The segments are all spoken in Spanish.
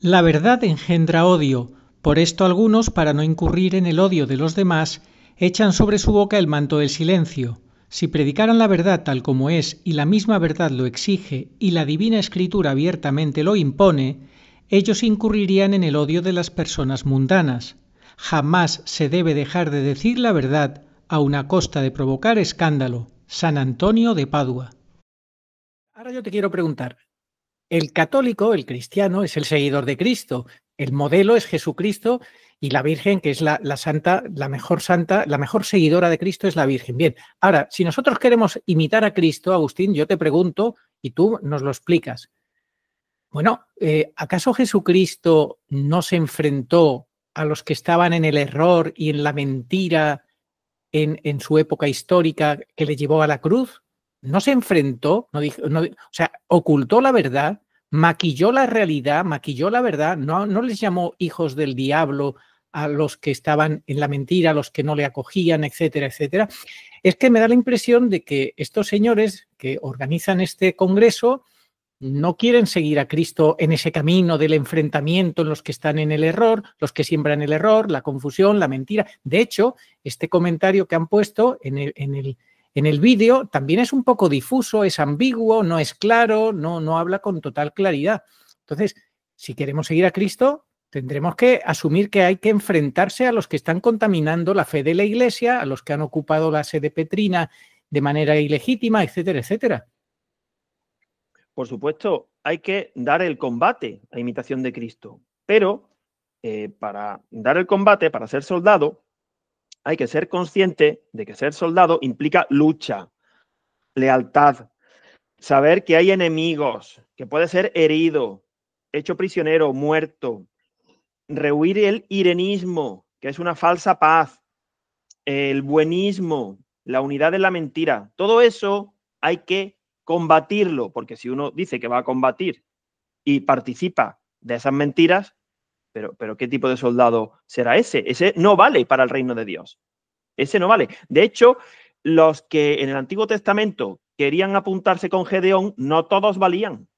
La verdad engendra odio, por esto algunos, para no incurrir en el odio de los demás, echan sobre su boca el manto del silencio. Si predicaran la verdad tal como es y la misma verdad lo exige y la divina escritura abiertamente lo impone, ellos incurrirían en el odio de las personas mundanas. Jamás se debe dejar de decir la verdad, aun a costa de provocar escándalo. San Antonio de Padua. Ahora yo te quiero preguntar, el católico, el cristiano, es el seguidor de Cristo, el modelo es Jesucristo y la Virgen, que es la santa, la mejor seguidora de Cristo es la Virgen. Bien, ahora, si nosotros queremos imitar a Cristo, Agustín, yo te pregunto y tú nos lo explicas. Bueno, ¿acaso Jesucristo no se enfrentó a los que estaban en el error y en la mentira en su época histórica que le llevó a la cruz? No se enfrentó, o sea, ocultó la verdad, maquilló la realidad, maquilló la verdad, no les llamó hijos del diablo a los que estaban en la mentira, a los que no le acogían, etcétera, etcétera. Es que me da la impresión de que estos señores que organizan este congreso no quieren seguir a Cristo en ese camino del enfrentamiento en los que están en el error, los que siembran el error, la confusión, la mentira. De hecho, este comentario que han puesto en el vídeo también es un poco difuso, es ambiguo, no es claro, no habla con total claridad. Entonces, si queremos seguir a Cristo, tendremos que asumir que hay que enfrentarse a los que están contaminando la fe de la Iglesia, a los que han ocupado la sede petrina de manera ilegítima, etcétera, etcétera. Por supuesto, hay que dar el combate a imitación de Cristo, pero para dar el combate, para ser soldado, hay que ser consciente de que ser soldado implica lucha, lealtad, saber que hay enemigos, que puede ser herido, hecho prisionero, muerto, rehuir el irenismo, que es una falsa paz, el buenismo, la unidad de la mentira. Todo eso hay que combatirlo, porque si uno dice que va a combatir y participa de esas mentiras, pero ¿qué tipo de soldado será ese? Ese no vale para el reino de Dios. Ese no vale. De hecho, los que en el Antiguo Testamento querían apuntarse con Gedeón, no todos valían.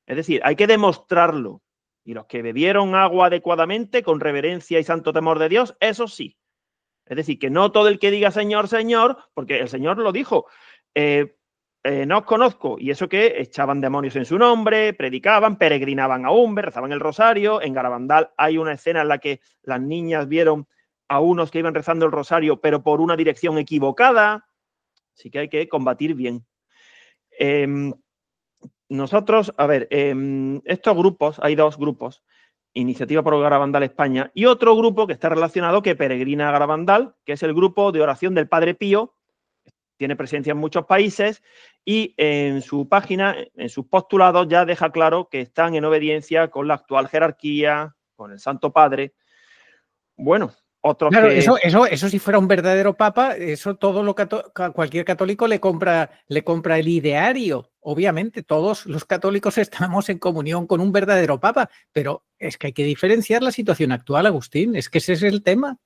Es decir, hay que demostrarlo. Y los que bebieron agua adecuadamente, con reverencia y santo temor de Dios, eso sí. Es decir, que no todo el que diga Señor, Señor, porque el Señor lo dijo, no os conozco, y eso que echaban demonios en su nombre, predicaban, peregrinaban a Umber, rezaban el rosario. En Garabandal hay una escena en la que las niñas vieron a unos que iban rezando el rosario, pero por una dirección equivocada. Así que hay que combatir bien. Nosotros, a ver, estos grupos, hay dos grupos, Iniciativa por Garabandal España y otro grupo que está relacionado que peregrina a Garabandal, que es el grupo de oración del Padre Pío. Tiene presencia en muchos países y en su página, en sus postulados, ya deja claro que están en obediencia con la actual jerarquía, con el Santo Padre. Bueno, otros claro, que... eso si fuera un verdadero papa, eso cualquier católico le compra el ideario. Obviamente, todos los católicos estamos en comunión con un verdadero papa, pero es que hay que diferenciar la situación actual, Agustín, es que ese es el tema.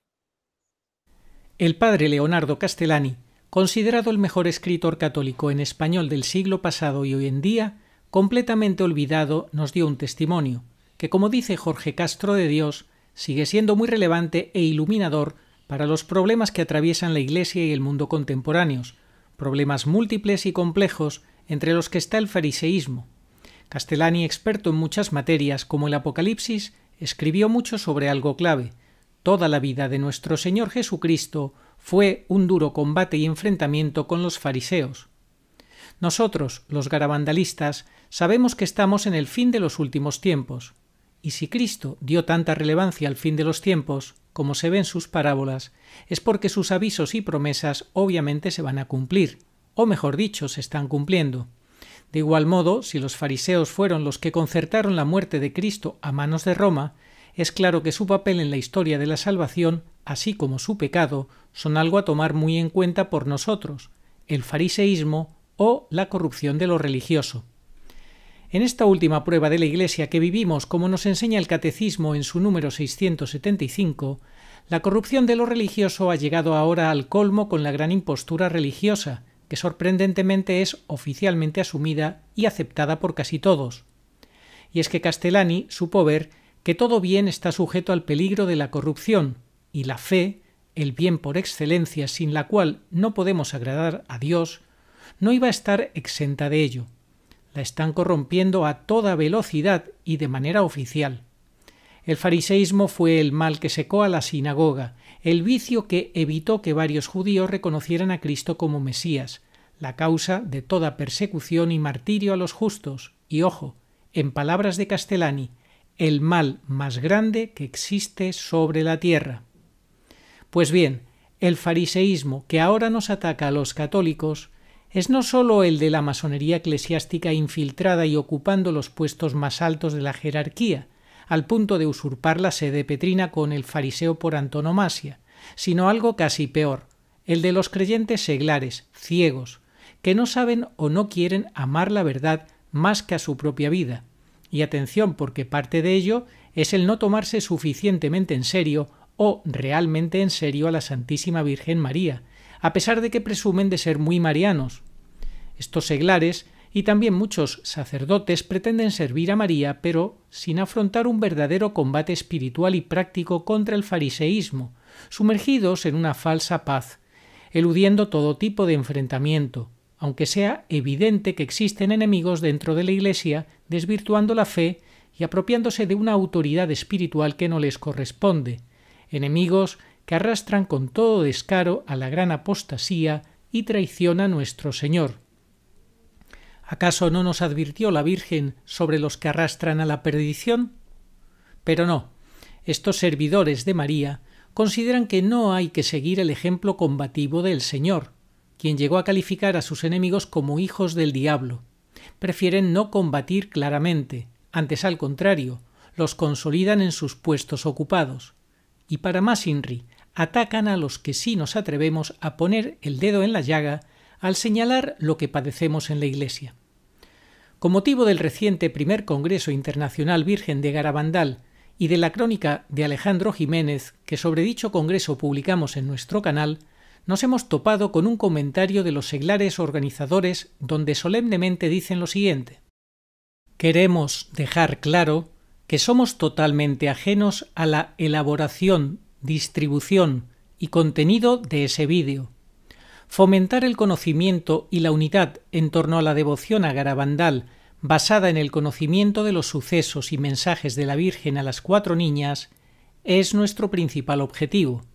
El padre Leonardo Castellani, considerado el mejor escritor católico en español del siglo pasado y hoy en día, completamente olvidado, nos dio un testimonio, que como dice Jorge Castro de Dios, sigue siendo muy relevante e iluminador para los problemas que atraviesan la Iglesia y el mundo contemporáneos, problemas múltiples y complejos entre los que está el fariseísmo. Castellani, experto en muchas materias como el Apocalipsis, escribió mucho sobre algo clave. Toda la vida de nuestro Señor Jesucristo fue un duro combate y enfrentamiento con los fariseos. Nosotros, los garabandalistas, sabemos que estamos en el fin de los últimos tiempos, y si Cristo dio tanta relevancia al fin de los tiempos, como se ve en sus parábolas, es porque sus avisos y promesas obviamente se van a cumplir, o mejor dicho, se están cumpliendo. De igual modo, si los fariseos fueron los que concertaron la muerte de Cristo a manos de Roma, es claro que su papel en la historia de la salvación, así como su pecado, son algo a tomar muy en cuenta por nosotros, el fariseísmo o la corrupción de lo religioso. En esta última prueba de la Iglesia que vivimos, como nos enseña el Catecismo en su número 675, la corrupción de lo religioso ha llegado ahora al colmo con la gran impostura religiosa, que sorprendentemente es oficialmente asumida y aceptada por casi todos. y es que Castellani supo ver que todo bien está sujeto al peligro de la corrupción, y la fe, el bien por excelencia sin la cual no podemos agradar a Dios, no iba a estar exenta de ello. La están corrompiendo a toda velocidad y de manera oficial. El fariseísmo fue el mal que secó a la sinagoga, el vicio que evitó que varios judíos reconocieran a Cristo como Mesías, la causa de toda persecución y martirio a los justos, y ojo, en palabras de Castellani, el mal más grande que existe sobre la tierra. Pues bien, el fariseísmo que ahora nos ataca a los católicos es no sólo el de la masonería eclesiástica infiltrada y ocupando los puestos más altos de la jerarquía, al punto de usurpar la sede petrina con el fariseo por antonomasia, sino algo casi peor, el de los creyentes seglares, ciegos, que no saben o no quieren amar la verdad más que a su propia vida. Y atención, porque parte de ello es el no tomarse suficientemente en serio o realmente en serio a la Santísima Virgen María, a pesar de que presumen de ser muy marianos. Estos seglares y también muchos sacerdotes pretenden servir a María, pero sin afrontar un verdadero combate espiritual y práctico contra el fariseísmo, sumergidos en una falsa paz, eludiendo todo tipo de enfrentamiento, aunque sea evidente que existen enemigos dentro de la Iglesia, desvirtuando la fe y apropiándose de una autoridad espiritual que no les corresponde, enemigos que arrastran con todo descaro a la gran apostasía y traición a nuestro Señor. ¿Acaso no nos advirtió la Virgen sobre los que arrastran a la perdición? Pero no, estos servidores de María consideran que no hay que seguir el ejemplo combativo del Señor, quien llegó a calificar a sus enemigos como hijos del diablo. Prefieren no combatir claramente, antes al contrario, los consolidan en sus puestos ocupados. Y para más inri, atacan a los que sí nos atrevemos a poner el dedo en la llaga al señalar lo que padecemos en la Iglesia. Con motivo del reciente primer Congreso Internacional Virgen de Garabandal y de la crónica de Alejandro Jiménez que sobre dicho congreso publicamos en nuestro canal, nos hemos topado con un comentario de los seglares organizadores donde solemnemente dicen lo siguiente: queremos dejar claro que somos totalmente ajenos a la elaboración, distribución y contenido de ese vídeo. Fomentar el conocimiento y la unidad en torno a la devoción a Garabandal, basada en el conocimiento de los sucesos y mensajes de la Virgen a las 4 niñas, es nuestro principal objetivo.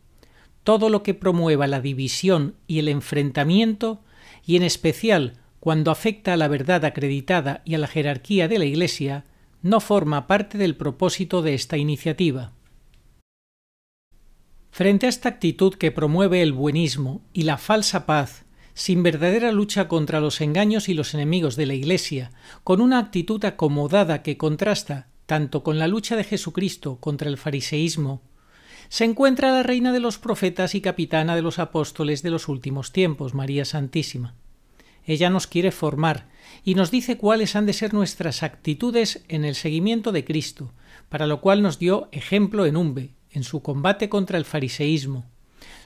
Todo lo que promueva la división y el enfrentamiento, y en especial cuando afecta a la verdad acreditada y a la jerarquía de la Iglesia, no forma parte del propósito de esta iniciativa. Frente a esta actitud que promueve el buenismo y la falsa paz, sin verdadera lucha contra los engaños y los enemigos de la Iglesia, con una actitud acomodada que contrasta tanto con la lucha de Jesucristo contra el fariseísmo, se encuentra la reina de los profetas y capitana de los apóstoles de los últimos tiempos, María Santísima. Ella nos quiere formar y nos dice cuáles han de ser nuestras actitudes en el seguimiento de Cristo, para lo cual nos dio ejemplo en Umbe, en su combate contra el fariseísmo.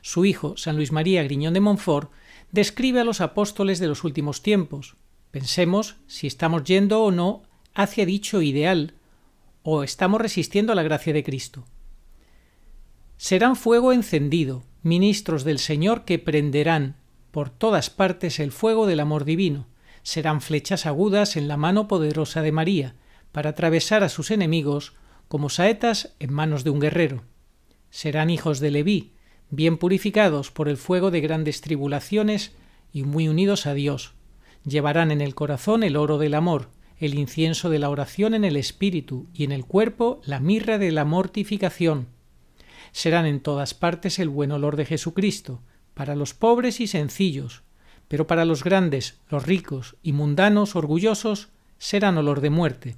Su hijo, San Luis María Griñón de Montfort, describe a los apóstoles de los últimos tiempos. Pensemos si estamos yendo o no hacia dicho ideal, o estamos resistiendo a la gracia de Cristo. Serán fuego encendido, ministros del Señor que prenderán por todas partes el fuego del amor divino. Serán flechas agudas en la mano poderosa de María, para atravesar a sus enemigos como saetas en manos de un guerrero. Serán hijos de Leví, bien purificados por el fuego de grandes tribulaciones y muy unidos a Dios. Llevarán en el corazón el oro del amor, el incienso de la oración en el espíritu y en el cuerpo la mirra de la mortificación. Serán en todas partes el buen olor de Jesucristo, para los pobres y sencillos, pero para los grandes, los ricos y mundanos orgullosos serán olor de muerte.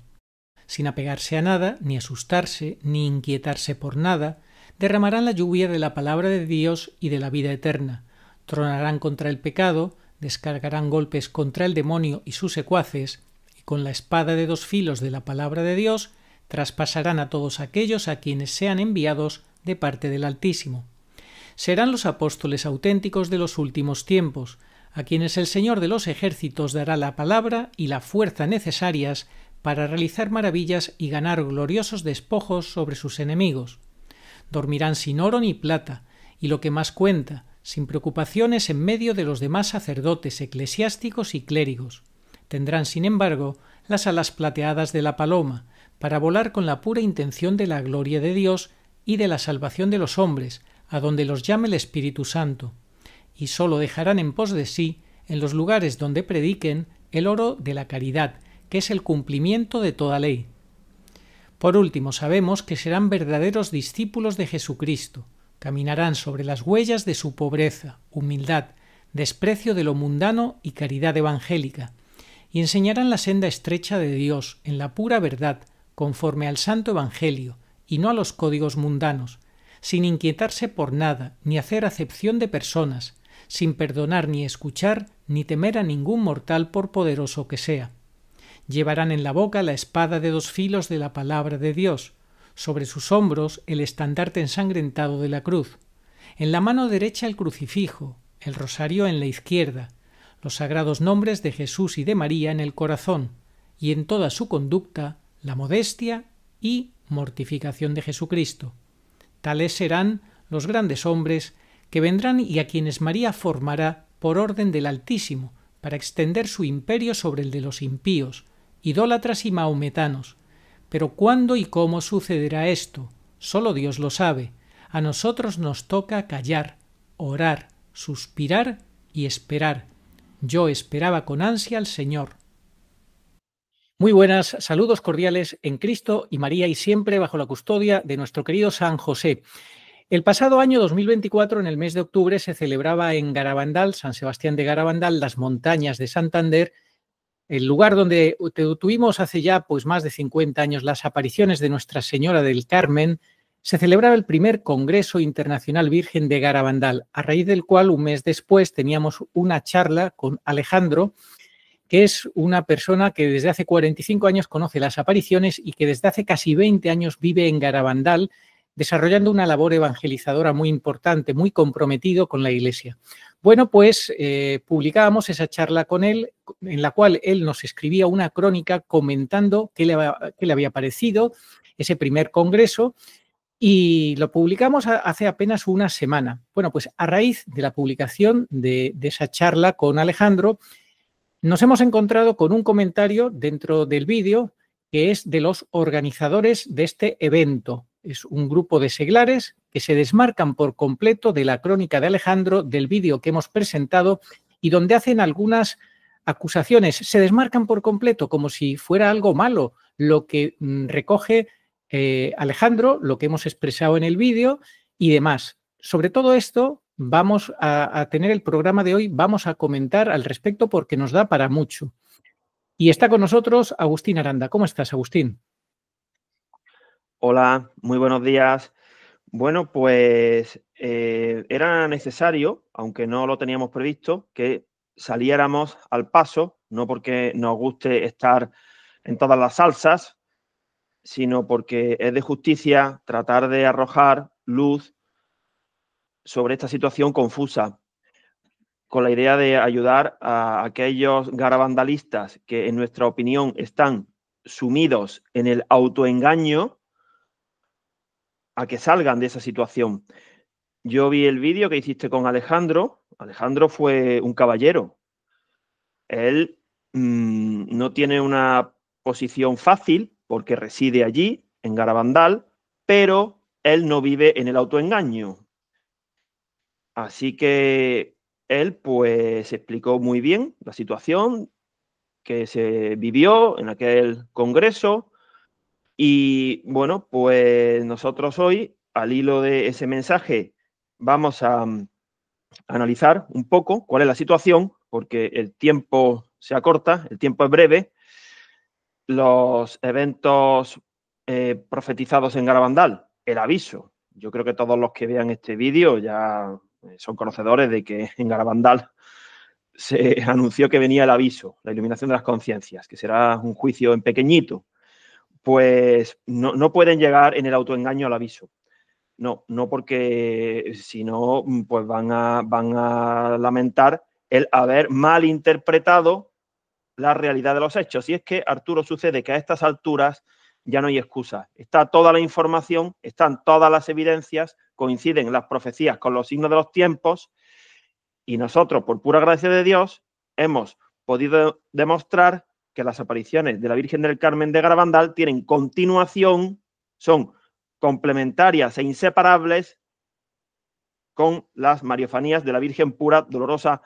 Sin apegarse a nada, ni asustarse, ni inquietarse por nada, derramarán la lluvia de la palabra de Dios y de la vida eterna, tronarán contra el pecado, descargarán golpes contra el demonio y sus secuaces, y con la espada de 2 filos de la palabra de Dios traspasarán a todos aquellos a quienes sean enviados de parte del Altísimo. Serán los apóstoles auténticos de los últimos tiempos, a quienes el Señor de los ejércitos dará la palabra y la fuerza necesarias para realizar maravillas y ganar gloriosos despojos sobre sus enemigos. Dormirán sin oro ni plata, y lo que más cuenta, sin preocupaciones en medio de los demás sacerdotes, eclesiásticos y clérigos. Tendrán, sin embargo, las alas plateadas de la paloma, para volar con la pura intención de la gloria de Dios y de la salvación de los hombres, a donde los llame el Espíritu Santo, y sólo dejarán en pos de sí, en los lugares donde prediquen, el oro de la caridad, que es el cumplimiento de toda ley. Por último, sabemos que serán verdaderos discípulos de Jesucristo, caminarán sobre las huellas de su pobreza, humildad, desprecio de lo mundano y caridad evangélica, y enseñarán la senda estrecha de Dios en la pura verdad, conforme al santo Evangelio, y no a los códigos mundanos, sin inquietarse por nada, ni hacer acepción de personas, sin perdonar ni escuchar, ni temer a ningún mortal por poderoso que sea. Llevarán en la boca la espada de 2 filos de la palabra de Dios, sobre sus hombros el estandarte ensangrentado de la cruz, en la mano derecha el crucifijo, el rosario en la izquierda, los sagrados nombres de Jesús y de María en el corazón, y en toda su conducta la modestia y mortificación de Jesucristo. Tales serán los grandes hombres que vendrán y a quienes María formará por orden del Altísimo, para extender su imperio sobre el de los impíos, idólatras y mahometanos. Pero ¿cuándo y cómo sucederá esto? Solo Dios lo sabe. A nosotros nos toca callar, orar, suspirar y esperar. Yo esperaba con ansia al Señor. Muy buenas, saludos cordiales en Cristo y María y siempre bajo la custodia de nuestro querido San José. El pasado año 2024, en el mes de octubre, se celebraba en Garabandal, San Sebastián de Garabandal, las montañas de Santander, el lugar donde tuvimos hace ya pues más de 50 años las apariciones de Nuestra Señora del Carmen. Se celebraba el primer Congreso Internacional Virgen de Garabandal, a raíz del cual un mes después teníamos una charla con Alejandro, que es una persona que desde hace 45 años conoce las apariciones y que desde hace casi 20 años vive en Garabandal, desarrollando una labor evangelizadora muy importante, muy comprometido con la Iglesia. Bueno, pues publicábamos esa charla con él, en la cual él nos escribía una crónica comentando qué le había parecido ese primer congreso, y lo publicamos hace apenas una semana. Bueno, pues a raíz de la publicación de esa charla con Alejandro, nos hemos encontrado con un comentario dentro del vídeo que es de los organizadores de este evento. Es un grupo de seglares que se desmarcan por completo de la crónica de Alejandro, del vídeo que hemos presentado, y donde hacen algunas acusaciones. Se desmarcan por completo como si fuera algo malo lo que recoge Alejandro, lo que hemos expresado en el vídeo y demás. Sobre todo esto vamos a tener el programa de hoy, vamos a comentar al respecto porque nos da para mucho. Y está con nosotros Agustín Aranda. ¿Cómo estás, Agustín? Hola, muy buenos días. Bueno, pues era necesario, aunque no lo teníamos previsto, que saliéramos al paso, no porque nos guste estar en todas las salsas, sino porque es de justicia tratar de arrojar luz sobre esta situación confusa, con la idea de ayudar a aquellos garabandalistas que, en nuestra opinión, están sumidos en el autoengaño, a que salgan de esa situación. Yo vi el vídeo que hiciste con Alejandro. Alejandro fue un caballero. Él no tiene una posición fácil porque reside allí, en Garabandal, pero él no vive en el autoengaño. Así que él pues explicó muy bien la situación que se vivió en aquel congreso. Y bueno, pues nosotros hoy, al hilo de ese mensaje, vamos a analizar un poco cuál es la situación, porque el tiempo se acorta, el tiempo es breve. Los eventos profetizados en Garabandal, el aviso. Yo creo que todos los que vean este vídeo ya son conocedores de que en Garabandal se anunció que venía el aviso, la iluminación de las conciencias, que será un juicio en pequeñito. Pues no pueden llegar en el autoengaño al aviso. No porque si no, pues van a lamentar el haber malinterpretado la realidad de los hechos. Y es que, Arturo, sucede que a estas alturas ya no hay excusa. Está toda la información, están todas las evidencias, coinciden las profecías con los signos de los tiempos, y nosotros, por pura gracia de Dios, hemos podido demostrar que las apariciones de la Virgen del Carmen de Garabandal tienen continuación, son complementarias e inseparables con las mariofanías de la Virgen pura, dolorosa,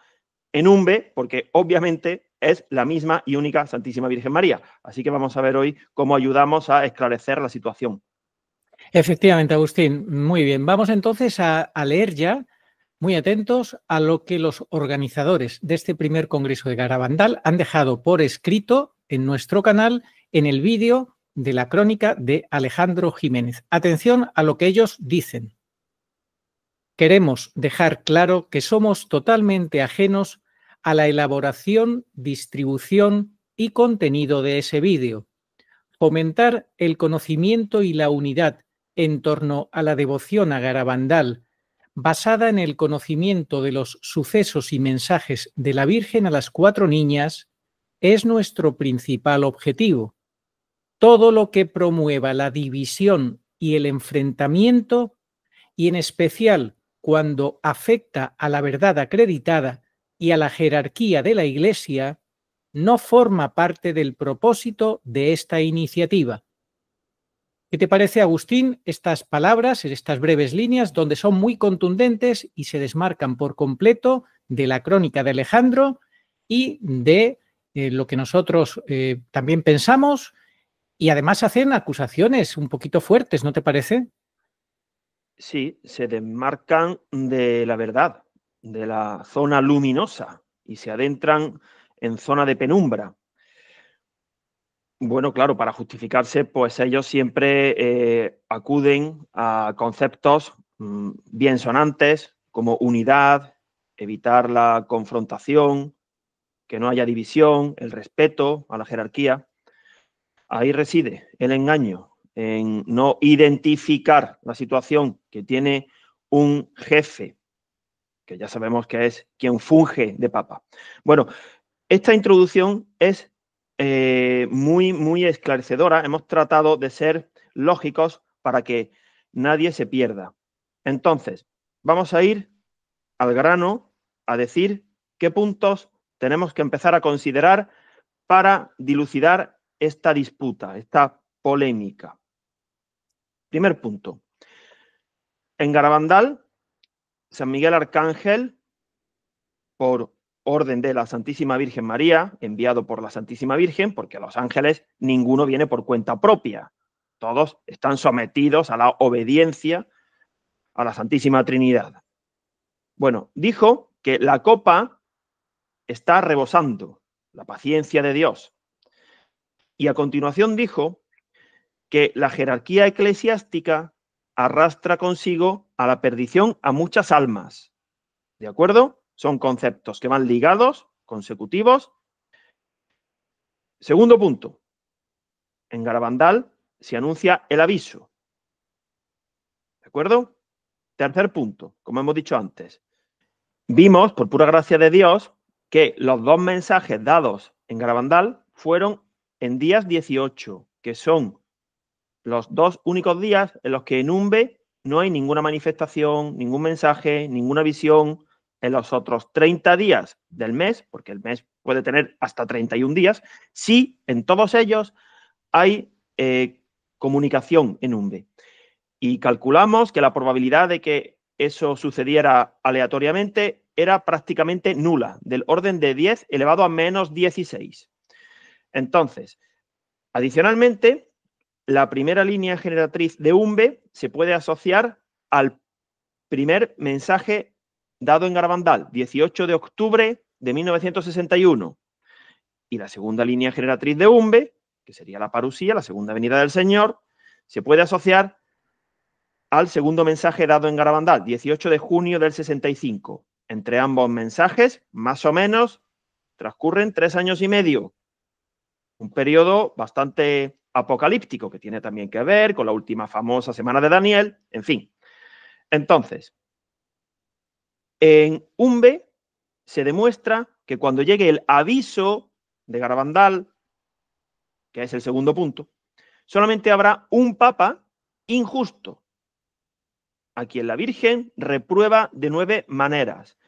en Umbe, porque obviamente es la misma y única Santísima Virgen María. Así que vamos a ver hoy cómo ayudamos a esclarecer la situación. Efectivamente, Agustín. Muy bien. Vamos entonces a leer ya, muy atentos, a lo que los organizadores de este primer Congreso de Garabandal han dejado por escrito en nuestro canal en el vídeo de la crónica de Alejandro Jiménez. Atención a lo que ellos dicen. Queremos dejar claro que somos totalmente ajenos a la elaboración, distribución y contenido de ese vídeo. Fomentar el conocimiento y la unidad en torno a la devoción a Garabandal, basada en el conocimiento de los sucesos y mensajes de la Virgen a las 4 niñas, es nuestro principal objetivo. Todo lo que promueva la división y el enfrentamiento, y en especial cuando afecta a la verdad acreditada y a la jerarquía de la Iglesia, no forma parte del propósito de esta iniciativa. ¿Qué te parece, Agustín, estas palabras, estas breves líneas, donde son muy contundentes y se desmarcan por completo de la crónica de Alejandro y de lo que nosotros también pensamos, y además hacen acusaciones un poquito fuertes, ¿no te parece? Sí, se desmarcan de la verdad, de la zona luminosa, y se adentran en zona de penumbra. Bueno, claro, para justificarse, pues ellos siempre acuden a conceptos bien sonantes, como unidad, evitar la confrontación, que no haya división, el respeto a la jerarquía. Ahí reside el engaño, en no identificar la situación que tiene un jefe, que ya sabemos que es quien funge de papa. Bueno, esta introducción es muy esclarecedora. Hemos tratado de ser lógicos para que nadie se pierda. Entonces, vamos a ir al grano a decir qué puntos tenemos que empezar a considerar para dilucidar esta disputa, esta polémica. Primer punto. En Garabandal, San Miguel Arcángel, por orden de la Santísima Virgen María, enviado por la Santísima Virgen, porque los ángeles ninguno viene por cuenta propia. Todos están sometidos a la obediencia a la Santísima Trinidad. Bueno, dijo que la copa está rebosando, la paciencia de Dios. Y a continuación dijo que la jerarquía eclesiástica arrastra consigo a la perdición a muchas almas. ¿De acuerdo? Son conceptos que van ligados, consecutivos. Segundo punto. En Garabandal se anuncia el aviso. ¿De acuerdo? Tercer punto, como hemos dicho antes. Vimos, por pura gracia de Dios, que los 2 mensajes dados en Garabandal fueron en días 18, que son los 2 únicos días en los que en Umbe no hay ninguna manifestación, ningún mensaje, ninguna visión. En los otros 30 días del mes, porque el mes puede tener hasta 31 días, sí, en todos ellos hay comunicación en Umbe. Y calculamos que la probabilidad de que eso sucediera aleatoriamente era prácticamente nula, del orden de 10 elevado a menos 16. Entonces, adicionalmente, la primera línea generatriz de Umbe se puede asociar al primer mensaje dado en Garabandal, 18 de octubre de 1961. Y la segunda línea generatriz de Umbe, que sería la parusía, la segunda venida del Señor, se puede asociar al segundo mensaje dado en Garabandal, 18 de junio del 65. Entre ambos mensajes, más o menos, transcurren 3 años y medio. Un periodo bastante apocalíptico, que tiene también que ver con la última famosa semana de Daniel, en fin. Entonces, en Umbe se demuestra que cuando llegue el aviso de Garabandal, que es el segundo punto, solamente habrá un papa injusto, a quien la Virgen reprueba de 9 maneras.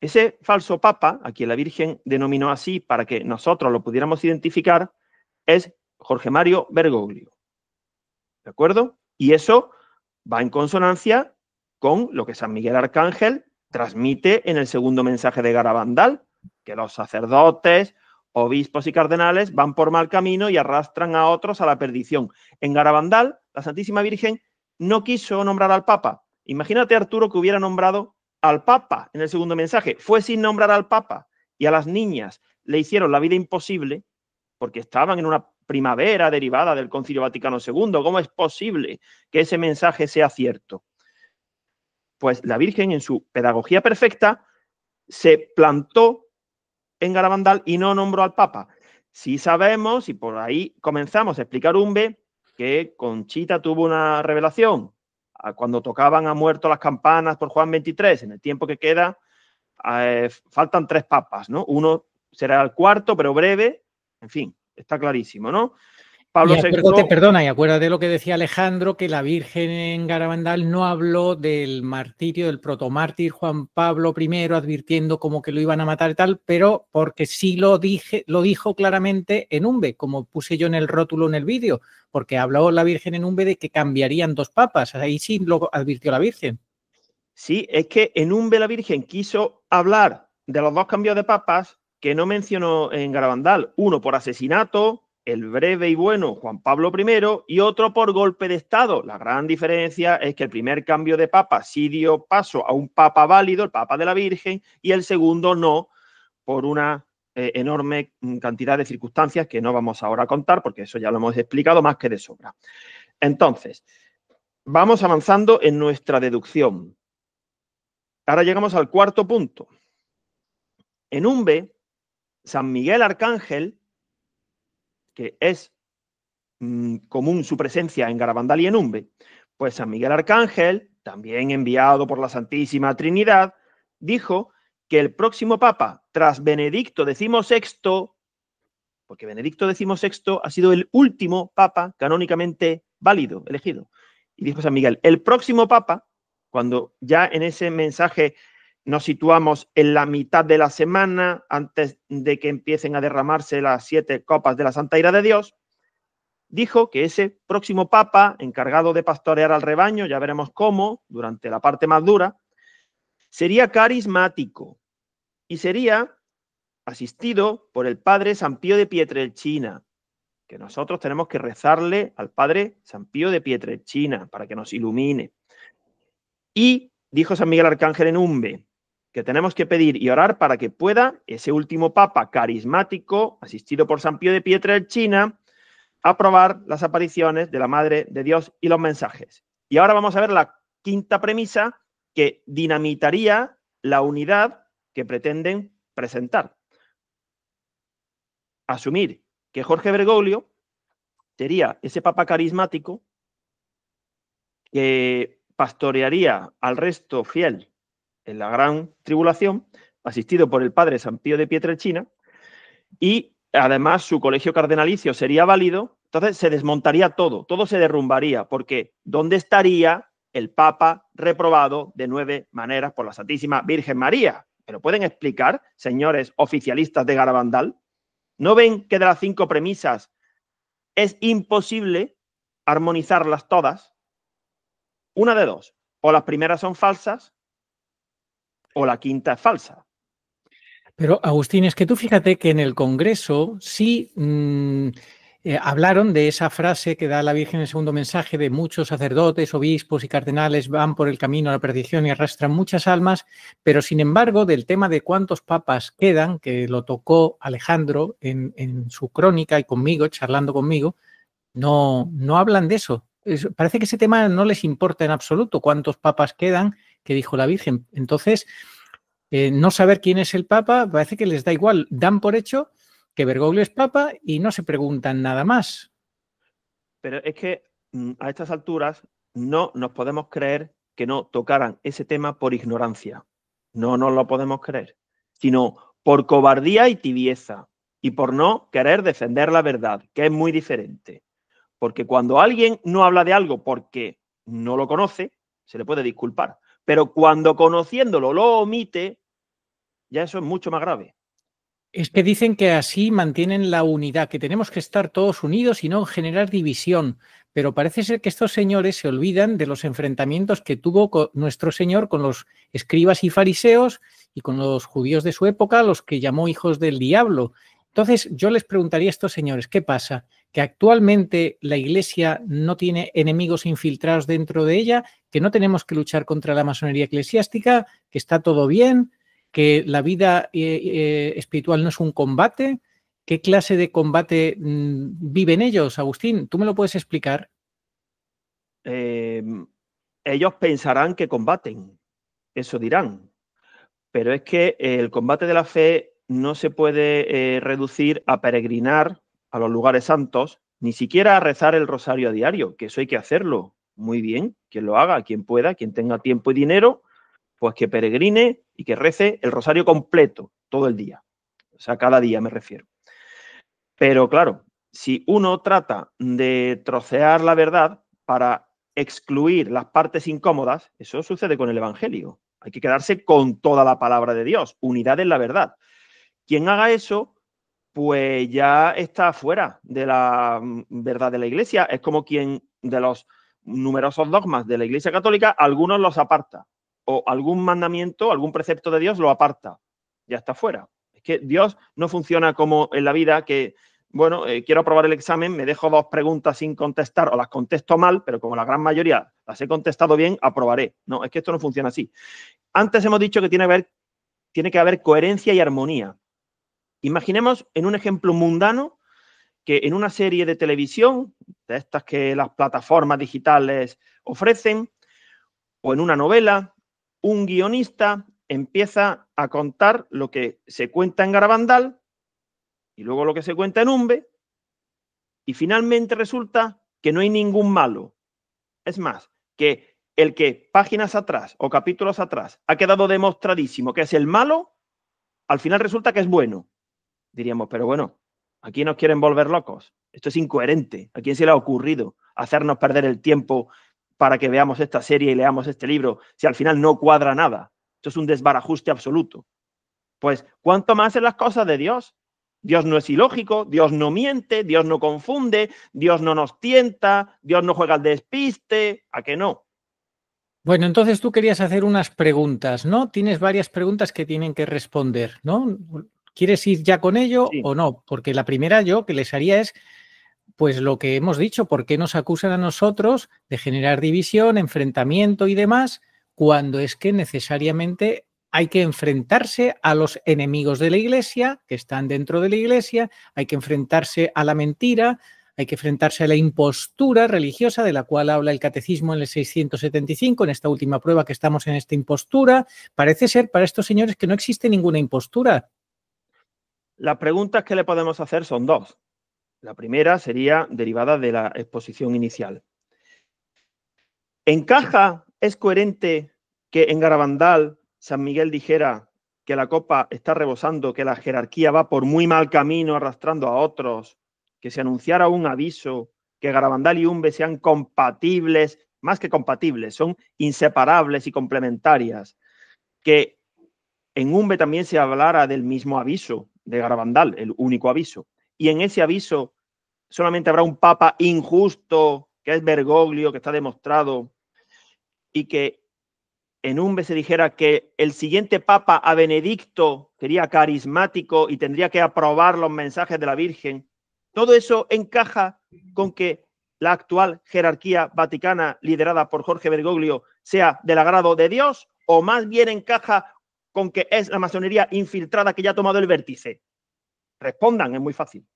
Ese falso papa, a quien la Virgen denominó así para que nosotros lo pudiéramos identificar, es Jorge Mario Bergoglio. ¿De acuerdo? Y eso va en consonancia con lo que San Miguel Arcángel transmite en el segundo mensaje de Garabandal, que los sacerdotes, obispos y cardenales van por mal camino y arrastran a otros a la perdición. En Garabandal, la Santísima Virgen no quiso nombrar al Papa. Imagínate, Arturo, que hubiera nombrado al Papa en el segundo mensaje. Fue sin nombrar al Papa y a las niñas le hicieron la vida imposible porque estaban en una primavera derivada del Concilio Vaticano II. ¿Cómo es posible que ese mensaje sea cierto? Pues la Virgen, en su pedagogía perfecta, se plantó en Garabandal y no nombró al Papa. Sí sabemos, y por ahí comenzamos a explicar que Conchita tuvo una revelación cuando tocaban a muerto las campanas por Juan 23. En el tiempo que queda, faltan 3 papas, ¿no? Uno será el cuarto, pero breve. En fin, está clarísimo, ¿no? Pablo VI... Perdona, y acuérdate lo que decía Alejandro, que la Virgen en Garabandal no habló del martirio, del protomártir Juan Pablo I, advirtiendo como que lo iban a matar y tal, pero porque sí lo dijo claramente en Umbe, como puse yo en el rótulo en el vídeo, porque habló la Virgen en Umbe de que cambiarían 2 papas, ahí sí lo advirtió la Virgen. Sí, es que en Umbe la Virgen quiso hablar de los 2 cambios de papas que no mencionó en Garabandal, uno por asesinato, el breve y bueno Juan Pablo I, y otro por golpe de Estado. La gran diferencia es que el primer cambio de papa sí dio paso a un papa válido, el Papa de la Virgen, y el segundo no, por una enorme cantidad de circunstancias que no vamos ahora a contar, porque eso ya lo hemos explicado más que de sobra. Entonces, vamos avanzando en nuestra deducción. Ahora llegamos al cuarto punto. En Umbe, San Miguel Arcángel, que es común su presencia en Garabandal y en Umbe, pues San Miguel Arcángel, también enviado por la Santísima Trinidad, dijo que el próximo Papa, tras Benedicto XVI, porque Benedicto XVI ha sido el último Papa canónicamente válido, elegido, y dijo San Miguel, el próximo Papa, cuando ya en ese mensaje nos situamos en la mitad de la semana, antes de que empiecen a derramarse las 7 copas de la Santa Ira de Dios, dijo que ese próximo papa, encargado de pastorear al rebaño, ya veremos cómo, durante la parte más dura, sería carismático y sería asistido por el padre San Pío de Pietrelcina, que nosotros tenemos que rezarle al padre San Pío de Pietrelcina para que nos ilumine. Y dijo San Miguel Arcángel en Umbe que tenemos que pedir y orar para que pueda ese último papa carismático, asistido por San Pío de Pietrelcina, aprobar las apariciones de la Madre de Dios y los mensajes. Y ahora vamos a ver la quinta premisa que dinamitaría la unidad que pretenden presentar. Asumir que Jorge Bergoglio sería ese papa carismático que pastorearía al resto fiel en la gran tribulación, asistido por el padre San Pío de Pietrelcina, y además su colegio cardenalicio sería válido. Entonces se desmontaría todo, todo se derrumbaría, porque ¿dónde estaría el Papa reprobado de 9 maneras por la Santísima Virgen María? ¿Me lo pueden explicar, señores oficialistas de Garabandal? ¿No ven que de las 5 premisas es imposible armonizarlas todas? Una de dos, o las primeras son falsas o la quinta es falsa. Pero, Agustín, es que tú fíjate que en el Congreso sí hablaron de esa frase que da la Virgen en el segundo mensaje de muchos sacerdotes, obispos y cardenales van por el camino a la perdición y arrastran muchas almas, pero sin embargo del tema de cuántos papas quedan, que lo tocó Alejandro en su crónica y conmigo, charlando conmigo, no hablan de eso. Parece que ese tema no les importa en absoluto cuántos papas quedan, que dijo la Virgen. Entonces, no saber quién es el Papa parece que les da igual. Dan por hecho que Bergoglio es Papa y no se preguntan nada más. Pero es que a estas alturas no nos podemos creer que no tocaran ese tema por ignorancia. No nos lo podemos creer, sino por cobardía y tibieza. y por no querer defender la verdad, que es muy diferente. Porque cuando alguien no habla de algo porque no lo conoce, se le puede disculpar. Pero cuando conociéndolo lo omite, ya eso es mucho más grave. Es que dicen que así mantienen la unidad, que tenemos que estar todos unidos y no generar división. Pero parece ser que estos señores se olvidan de los enfrentamientos que tuvo nuestro Señor con los escribas y fariseos y con los judíos de su época, los que llamó hijos del diablo. Entonces, yo les preguntaría a estos señores, ¿qué pasa? ¿Que actualmente la Iglesia no tiene enemigos infiltrados dentro de ella? ¿Que no tenemos que luchar contra la masonería eclesiástica? ¿Que está todo bien? ¿Que la vida espiritual no es un combate? ¿Qué clase de combate viven ellos, Agustín? ¿Tú me lo puedes explicar? Ellos pensarán que combaten, eso dirán, pero es que el combate de la fe no se puede reducir a peregrinar a los lugares santos, ni siquiera a rezar el rosario a diario, que eso hay que hacerlo muy bien, quien lo haga, quien pueda, quien tenga tiempo y dinero, pues que peregrine y que rece el rosario completo todo el día, o sea, cada día me refiero. Pero claro, si uno trata de trocear la verdad para excluir las partes incómodas, eso sucede con el Evangelio. Hay que quedarse con toda la palabra de Dios, unidad en la verdad. Quien haga eso, pues ya está fuera de la verdad de la Iglesia. Es como quien de los numerosos dogmas de la Iglesia Católica, algunos los aparta, o algún mandamiento, algún precepto de Dios lo aparta. Ya está fuera. Es que Dios no funciona como en la vida que, bueno, quiero aprobar el examen, me dejo 2 preguntas sin contestar o las contesto mal, pero como la gran mayoría las he contestado bien, aprobaré. No, es que esto no funciona así. Antes hemos dicho que tiene que haber coherencia y armonía. Imaginemos en un ejemplo mundano que en una serie de televisión, de estas que las plataformas digitales ofrecen, o en una novela, un guionista empieza a contar lo que se cuenta en Garabandal y luego lo que se cuenta en Umbe, y finalmente resulta que no hay ningún malo. Es más, que el que páginas atrás o capítulos atrás ha quedado demostradísimo que es el malo, al final resulta que es bueno. Diríamos, pero bueno, aquí nos quieren volver locos. Esto es incoherente. ¿A quién se le ha ocurrido hacernos perder el tiempo para que veamos esta serie y leamos este libro si al final no cuadra nada? Esto es un desbarajuste absoluto. Pues, ¿cuánto más en las cosas de Dios? Dios no es ilógico, Dios no miente, Dios no confunde, Dios no nos tienta, Dios no juega al despiste. ¿A qué no? Bueno, entonces tú querías hacer unas preguntas, ¿no? Tienes varias preguntas que tienen que responder, ¿no? ¿Quieres ir ya con ello Sí. o no? Porque la primera yo que les haría es, pues lo que hemos dicho, ¿por qué nos acusan a nosotros de generar división, enfrentamiento y demás, cuando es que necesariamente hay que enfrentarse a los enemigos de la Iglesia, que están dentro de la Iglesia, hay que enfrentarse a la mentira, hay que enfrentarse a la impostura religiosa de la cual habla el Catecismo en el 675, en esta última prueba que estamos en esta impostura? Parece ser para estos señores que no existe ninguna impostura. Las preguntas que le podemos hacer son 2. La primera sería derivada de la exposición inicial. ¿Encaja, es coherente que en Garabandal San Miguel dijera que la copa está rebosando, que la jerarquía va por muy mal camino arrastrando a otros, que se anunciara un aviso, que Garabandal y Umbe sean compatibles, más que compatibles, son inseparables y complementarias, que en Umbe también se hablara del mismo aviso de Garabandal, el único aviso, y en ese aviso solamente habrá un papa injusto, que es Bergoglio, que está demostrado, y que en Umbe se dijera que el siguiente papa, a Benedicto, sería carismático y tendría que aprobar los mensajes de la Virgen. Todo eso encaja con que la actual jerarquía vaticana liderada por Jorge Bergoglio sea del agrado de Dios, o más bien encaja con que es la masonería infiltrada que ya ha tomado el vértice. Respondan, es muy fácil.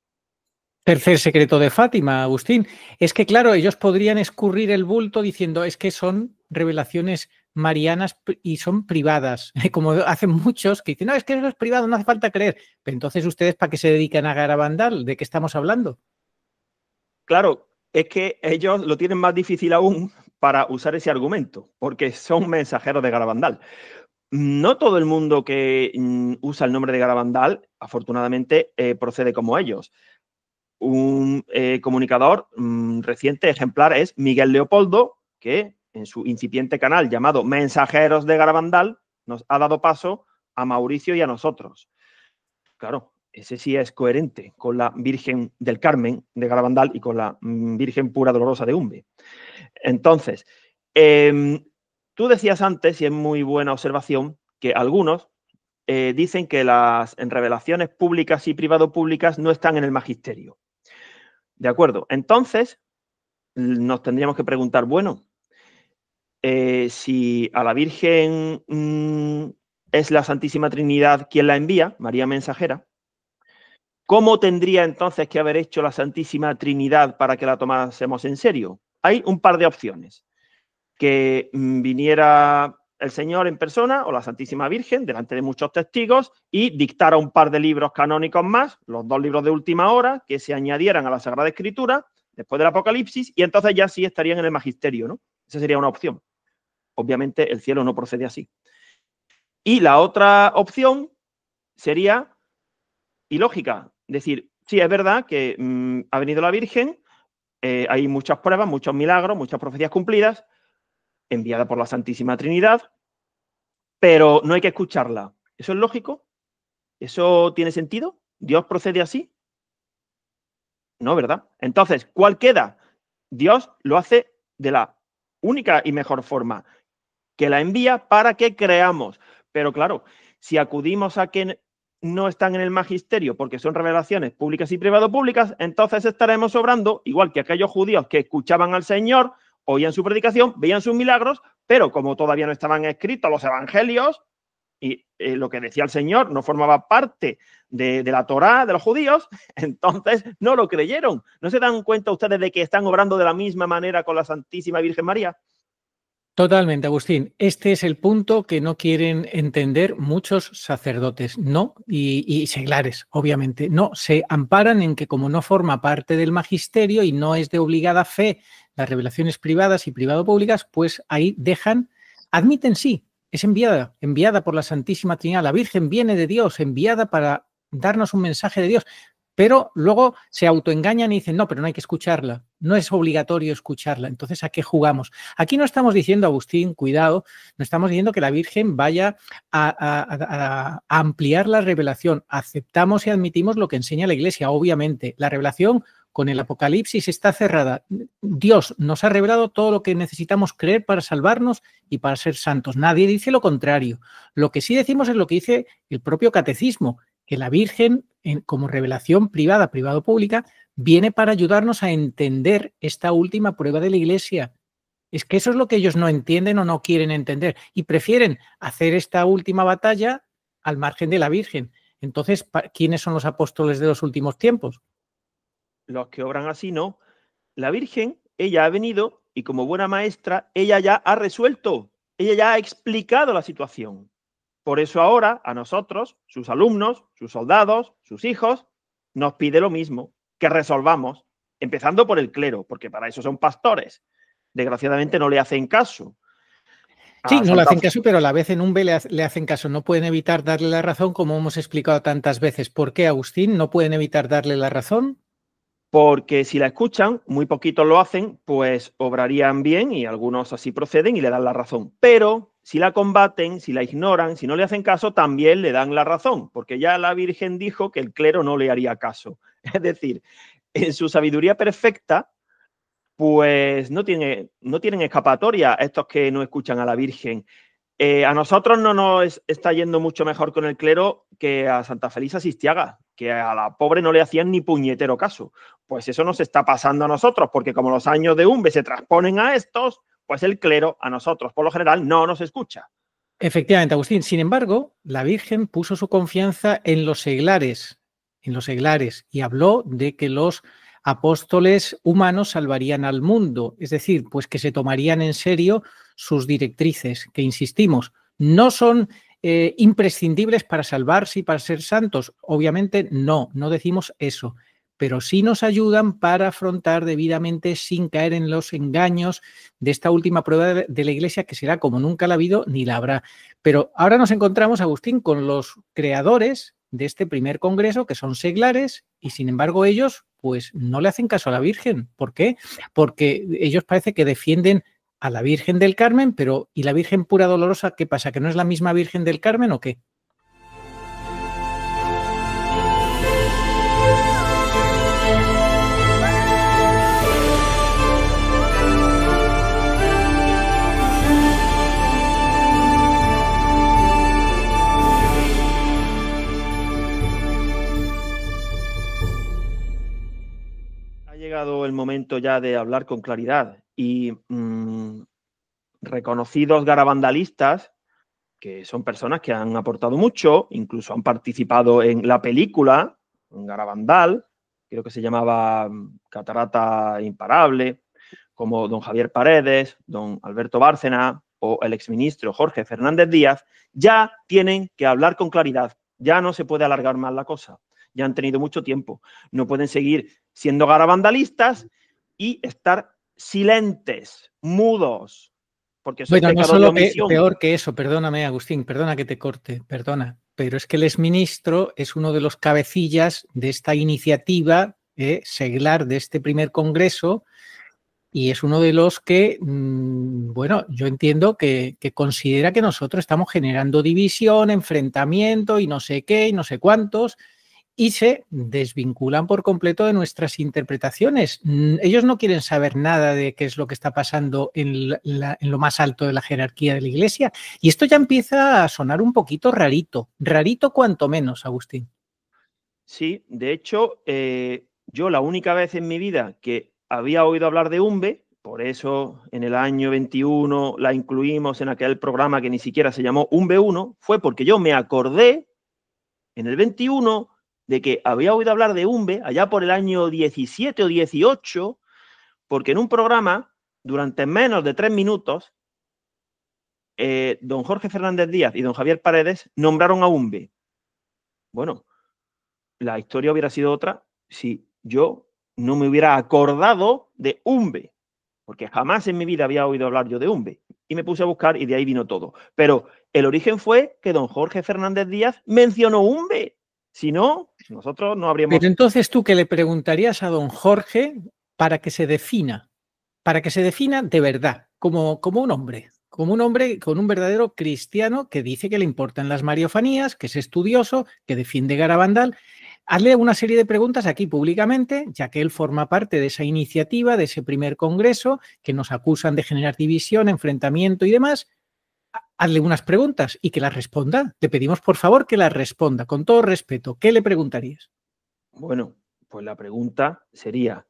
Tercer secreto de Fátima, Agustín. Es que, claro, ellos podrían escurrir el bulto diciendo es que son revelaciones marianas y son privadas, como hacen muchos que dicen, no, es que eso es privado, no hace falta creer. Pero entonces, ¿ustedes para qué se dedican a Garabandal? ¿De qué estamos hablando? Claro, es que ellos lo tienen más difícil aún para usar ese argumento, porque son mensajeros de Garabandal. no todo el mundo que usa el nombre de Garabandal, afortunadamente, procede como ellos. Un comunicador reciente ejemplar es Miguel Leopoldo, que en su incipiente canal llamado Mensajeros de Garabandal nos ha dado paso a Mauricio y a nosotros. Claro, ese sí es coherente con la Virgen del Carmen de Garabandal y con la Virgen Pura Dolorosa de Umbe. Entonces, tú decías antes, y es muy buena observación, que algunos dicen que las revelaciones públicas y privado-públicas no están en el magisterio. De acuerdo. Entonces, nos tendríamos que preguntar, bueno, si a la Virgen es la Santísima Trinidad quien la envía, María Mensajera, ¿cómo tendría entonces que haber hecho la Santísima Trinidad para que la tomásemos en serio? Hay un par de opciones. Que viniera el Señor en persona o la Santísima Virgen delante de muchos testigos y dictara un par de libros canónicos más, los 2 libros de última hora, que se añadieran a la Sagrada Escritura después del Apocalipsis, y entonces ya sí estarían en el magisterio, ¿no? Esa sería una opción. Obviamente el cielo no procede así. Y la otra opción sería ilógica. Decir, sí, es verdad que ha venido la Virgen, hay muchas pruebas, muchos milagros, muchas profecías cumplidas, enviada por la Santísima Trinidad, pero no hay que escucharla. ¿Eso es lógico? ¿Eso tiene sentido? ¿Dios procede así? No, ¿verdad? Entonces, ¿cuál queda? Dios lo hace de la única y mejor forma, que la envía para que creamos. Pero claro, si acudimos a que no están en el magisterio porque son revelaciones públicas y privado-públicas, entonces estaremos obrando igual que aquellos judíos que escuchaban al Señor, oían su predicación, veían sus milagros, pero como todavía no estaban escritos los evangelios y lo que decía el Señor no formaba parte de la Torá de los judíos, entonces no lo creyeron. ¿No se dan cuenta ustedes de que están obrando de la misma manera con la Santísima Virgen María? Totalmente, Agustín. Este es el punto que no quieren entender muchos sacerdotes, no, y seglares, obviamente. No, se amparan en que como no forma parte del magisterio y no es de obligada fe las revelaciones privadas y privado-públicas, pues ahí admiten sí, es enviada por la Santísima Trinidad. La Virgen viene de Dios, enviada para darnos un mensaje de Dios. Pero luego se autoengañan y dicen, no, pero no hay que escucharla, no es obligatorio escucharla. Entonces, ¿a qué jugamos? Aquí no estamos diciendo, Agustín, cuidado, no estamos diciendo que la Virgen vaya a ampliar la revelación. Aceptamos y admitimos lo que enseña la Iglesia, obviamente. La revelación con el Apocalipsis está cerrada. Dios nos ha revelado todo lo que necesitamos creer para salvarnos y para ser santos. Nadie dice lo contrario. Lo que sí decimos es lo que dice el propio catecismo, que la Virgen, como revelación privada, privado-pública, viene para ayudarnos a entender esta última prueba de la Iglesia. Es que eso es lo que ellos no entienden o no quieren entender y prefieren hacer esta última batalla al margen de la Virgen. Entonces, ¿quiénes son los apóstoles de los últimos tiempos? Los que obran así no. La Virgen, ella ha venido y como buena maestra, ella ya ha resuelto, ella ya ha explicado la situación. Por eso ahora a nosotros, sus alumnos, sus soldados, sus hijos, nos pide lo mismo, que resolvamos, empezando por el clero, porque para eso son pastores. Desgraciadamente no le hacen caso. Sí, no le hacen caso, pero a la vez en Umbe le hacen caso. No pueden evitar darle la razón, como hemos explicado tantas veces. ¿Por qué, Agustín? ¿No pueden evitar darle la razón? Porque si la escuchan, muy poquitos lo hacen, pues obrarían bien y algunos así proceden y le dan la razón. Pero si la combaten, si la ignoran, si no le hacen caso, también le dan la razón, porque ya la Virgen dijo que el clero no le haría caso. Es decir, en su sabiduría perfecta, pues no tienen escapatoria estos que no escuchan a la Virgen. A nosotros no nos está yendo mucho mejor con el clero que a Santa Felisa Sistiaga, que a la pobre no le hacían ni puñetero caso. Pues eso nos está pasando a nosotros, porque como los años de Umbe se transponen a estos, pues el clero a nosotros, por lo general, no nos escucha. Efectivamente, Agustín. Sin embargo, la Virgen puso su confianza en los seglares, y habló de que los apóstoles humanos salvarían al mundo, es decir, pues que se tomarían en serio sus directrices, que insistimos, no son imprescindibles para salvarse y para ser santos. Obviamente no decimos eso, pero sí nos ayudan para afrontar debidamente sin caer en los engaños de esta última prueba de la Iglesia, que será como nunca la ha habido ni la habrá. Pero ahora nos encontramos, Agustín, con los creadores de este primer congreso, que son seglares, y sin embargo ellos pues no le hacen caso a la Virgen. ¿Por qué? Porque ellos parece que defienden a la Virgen del Carmen, pero ¿y la Virgen pura dolorosa qué pasa? ¿Que no es la misma Virgen del Carmen o qué? Ha llegado el momento ya de hablar con claridad y reconocidos garabandalistas, que son personas que han aportado mucho, incluso han participado en la película, en Garabandal, creo que se llamaba Catarata Imparable, como don Javier Paredes, don Alberto Bárcena o el exministro Jorge Fernández Díaz, ya tienen que hablar con claridad. Ya no se puede alargar más la cosa. Ya han tenido mucho tiempo. No pueden seguir siendo garabandalistas y estar silentes, mudos, porque eso Bueno, es no pecado de solo omisión. peor que eso, perdóname, Agustín, perdona que te corte, perdona, pero es que el exministro es uno de los cabecillas de esta iniciativa seglar de este primer congreso y es uno de los que, bueno, yo entiendo que considera que nosotros estamos generando división, enfrentamiento y no sé qué y no sé cuántos, y se desvinculan por completo de nuestras interpretaciones. Ellos no quieren saber nada de qué es lo que está pasando en lo más alto de la jerarquía de la Iglesia. Y esto ya empieza a sonar un poquito rarito, rarito cuanto menos, Agustín. Sí, de hecho, yo la única vez en mi vida que había oído hablar de UMBE, por eso en el año 21 la incluimos en aquel programa que ni siquiera se llamó UMBE 1, fue porque yo me acordé en el 21 de que había oído hablar de UMBE allá por el año 17 o 18, porque en un programa, durante menos de 3 minutos, don Jorge Fernández Díaz y don Javier Paredes nombraron a UMBE. Bueno, la historia hubiera sido otra si yo no me hubiera acordado de UMBE, porque jamás en mi vida había oído hablar yo de UMBE. Y me puse a buscar y de ahí vino todo. Pero el origen fue que don Jorge Fernández Díaz mencionó UMBE. Si no, nosotros no habríamos... Pero entonces tú, ¿qué le preguntarías a don Jorge para que se defina de verdad, como un hombre con un verdadero cristiano que dice que le importan las mariofanías, que es estudioso, que defiende Garabandal? Hazle una serie de preguntas aquí públicamente, ya que él forma parte de esa iniciativa, de ese primer congreso, que nos acusan de generar división, enfrentamiento y demás. Hazle unas preguntas y que las responda. Te pedimos, por favor, que las responda, con todo respeto. ¿Qué le preguntarías? Bueno, pues la pregunta sería,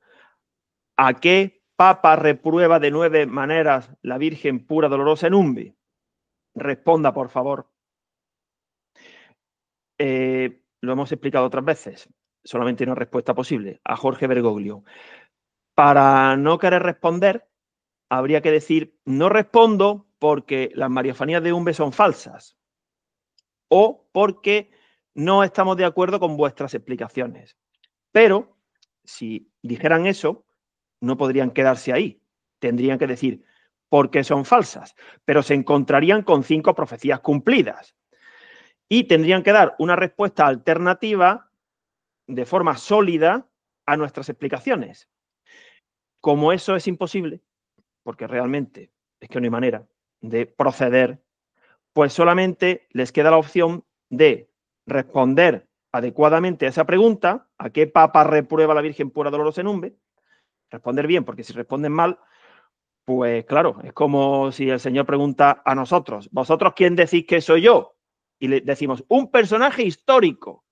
¿a qué papa reprueba de 9 maneras la Virgen pura dolorosa en UMBE? Responda, por favor. Lo hemos explicado otras veces, solamente hay una respuesta posible, a Jorge Bergoglio. Para no querer responder, habría que decir, no respondo porque las mariofanías de UMBE son falsas o porque no estamos de acuerdo con vuestras explicaciones. Pero si dijeran eso, no podrían quedarse ahí. Tendrían que decir por qué son falsas, pero se encontrarían con 5 profecías cumplidas y tendrían que dar una respuesta alternativa de forma sólida a nuestras explicaciones. Como eso es imposible, porque realmente es que no hay manera de proceder, pues solamente les queda la opción de responder adecuadamente a esa pregunta, ¿a qué papa reprueba la Virgen pura dolorosa en UMBE? Responder bien, porque si responden mal, pues claro, es como si el Señor pregunta a nosotros, ¿vosotros quién decís que soy yo? Y le decimos, un personaje histórico.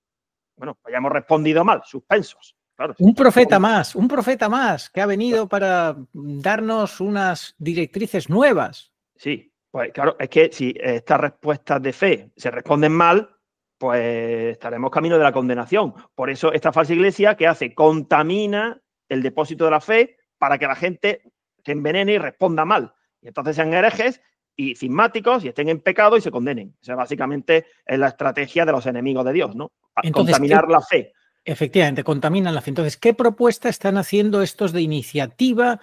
Bueno, pues ya hemos respondido mal, suspensos. Claro, Un profeta más que ha venido para darnos unas directrices nuevas. Sí, pues claro, es que si estas respuestas de fe se responden mal, pues estaremos camino de la condenación. Por eso esta falsa iglesia, ¿qué hace? Contamina el depósito de la fe para que la gente se envenene y responda mal. Y entonces sean herejes y cismáticos y estén en pecado y se condenen. O sea, básicamente es la estrategia de los enemigos de Dios, ¿no? Entonces, Contaminar la fe. Efectivamente, contaminan la fe. Entonces, ¿qué propuesta están haciendo estos de iniciativa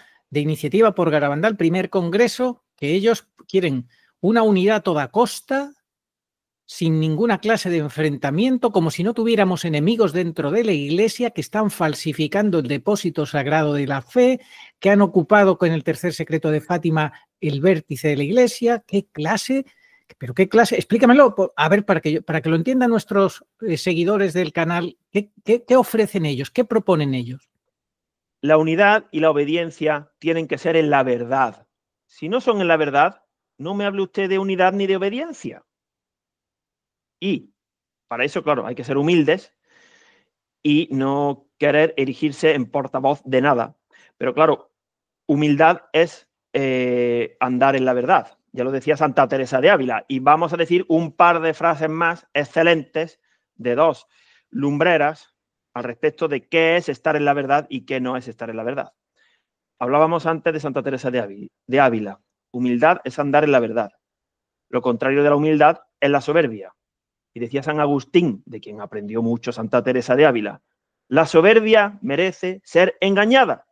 por Garabandal, primer congreso, que ellos quieren una unidad a toda costa, sin ninguna clase de enfrentamiento, como si no tuviéramos enemigos dentro de la Iglesia que están falsificando el depósito sagrado de la fe, que han ocupado con el tercer secreto de Fátima el vértice de la Iglesia? ¿Qué clase? ¿Pero qué clase? Explícamelo, a ver, para que lo entiendan nuestros seguidores del canal. ¿Qué ofrecen ellos? ¿Qué proponen ellos? La unidad y la obediencia tienen que ser en la verdad. Si no son en la verdad, no me hable usted de unidad ni de obediencia. Y para eso, claro, hay que ser humildes y no querer erigirse en portavoz de nada. Pero claro, humildad es andar en la verdad. Ya lo decía Santa Teresa de Ávila. Y vamos a decir un par de frases más excelentes de dos lumbreras al respecto de qué es estar en la verdad y qué no es estar en la verdad. Hablábamos antes de Santa Teresa de Ávila. Humildad es andar en la verdad. Lo contrario de la humildad es la soberbia. Y decía San Agustín, de quien aprendió mucho Santa Teresa de Ávila, la soberbia merece ser engañada.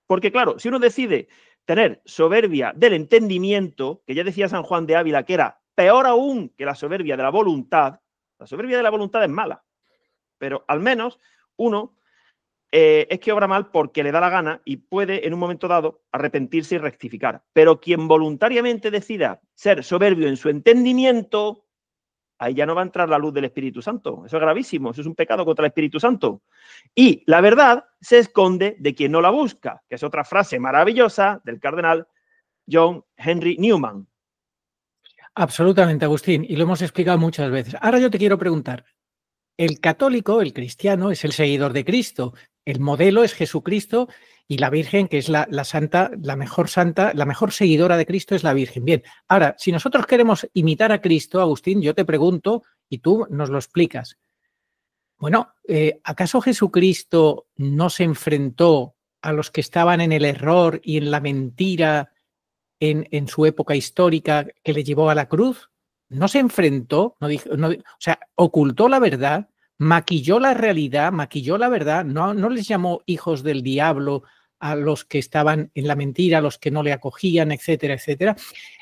Porque claro, si uno decide tener soberbia del entendimiento, que ya decía San Juan de Ávila que era peor aún que la soberbia de la voluntad es mala, pero al menos uno es que obra mal porque le da la gana y puede en un momento dado arrepentirse y rectificar. Pero quien voluntariamente decida ser soberbio en su entendimiento, ahí ya no va a entrar la luz del Espíritu Santo. Eso es gravísimo, eso es un pecado contra el Espíritu Santo. Y la verdad se esconde de quien no la busca, que es otra frase maravillosa del cardenal John Henry Newman. Absolutamente, Agustín, y lo hemos explicado muchas veces. Ahora yo te quiero preguntar, el católico, el cristiano, es el seguidor de Cristo, el modelo es Jesucristo y la Virgen, que es la santa, la mejor seguidora de Cristo es la Virgen. Bien, ahora, si nosotros queremos imitar a Cristo, Agustín, yo te pregunto y tú nos lo explicas. Bueno, ¿acaso Jesucristo no se enfrentó a los que estaban en el error y en la mentira en su época histórica que le llevó a la cruz? No se enfrentó, o sea, ocultó la verdad, maquilló la realidad, maquilló la verdad, no les llamó hijos del diablo a los que estaban en la mentira, a los que no le acogían, etcétera, etcétera.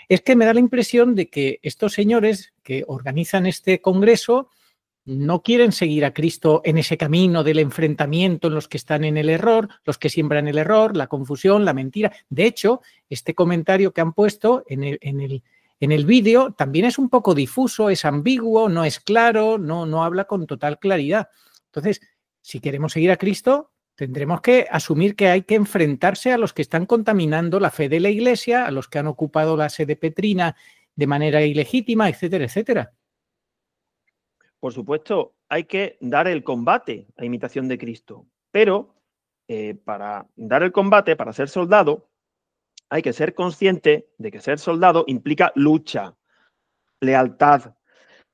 Es que me da la impresión de que estos señores que organizan este congreso no quieren seguir a Cristo en ese camino del enfrentamiento en los que están en el error, los que siembran el error, la confusión, la mentira. De hecho, este comentario que han puesto en el vídeo también es un poco difuso, es ambiguo, no es claro, no habla con total claridad. Entonces, si queremos seguir a Cristo, tendremos que asumir que hay que enfrentarse a los que están contaminando la fe de la Iglesia, a los que han ocupado la sede petrina de manera ilegítima, etcétera, etcétera. Por supuesto, hay que dar el combate a imitación de Cristo, pero para dar el combate, para ser soldado, hay que ser consciente de que ser soldado implica lucha, lealtad,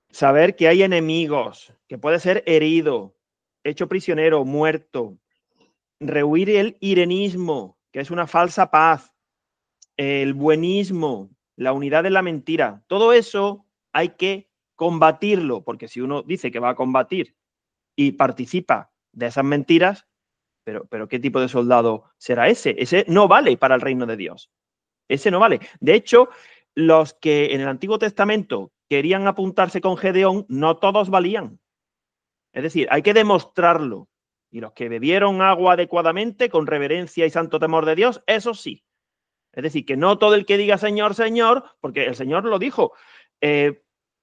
saber que hay enemigos, que puede ser herido, hecho prisionero, muerto, rehuir el irenismo, que es una falsa paz, el buenismo, la unidad en la mentira. Todo eso hay que combatirlo, porque si uno dice que va a combatir y participa de esas mentiras, pero ¿qué tipo de soldado será ese? Ese no vale para el reino de Dios. Ese no vale. De hecho, los que en el Antiguo Testamento querían apuntarse con Gedeón, no todos valían. Es decir, hay que demostrarlo. Y los que bebieron agua adecuadamente, con reverencia y santo temor de Dios, eso sí. Es decir, que no todo el que diga Señor, Señor, porque el Señor lo dijo,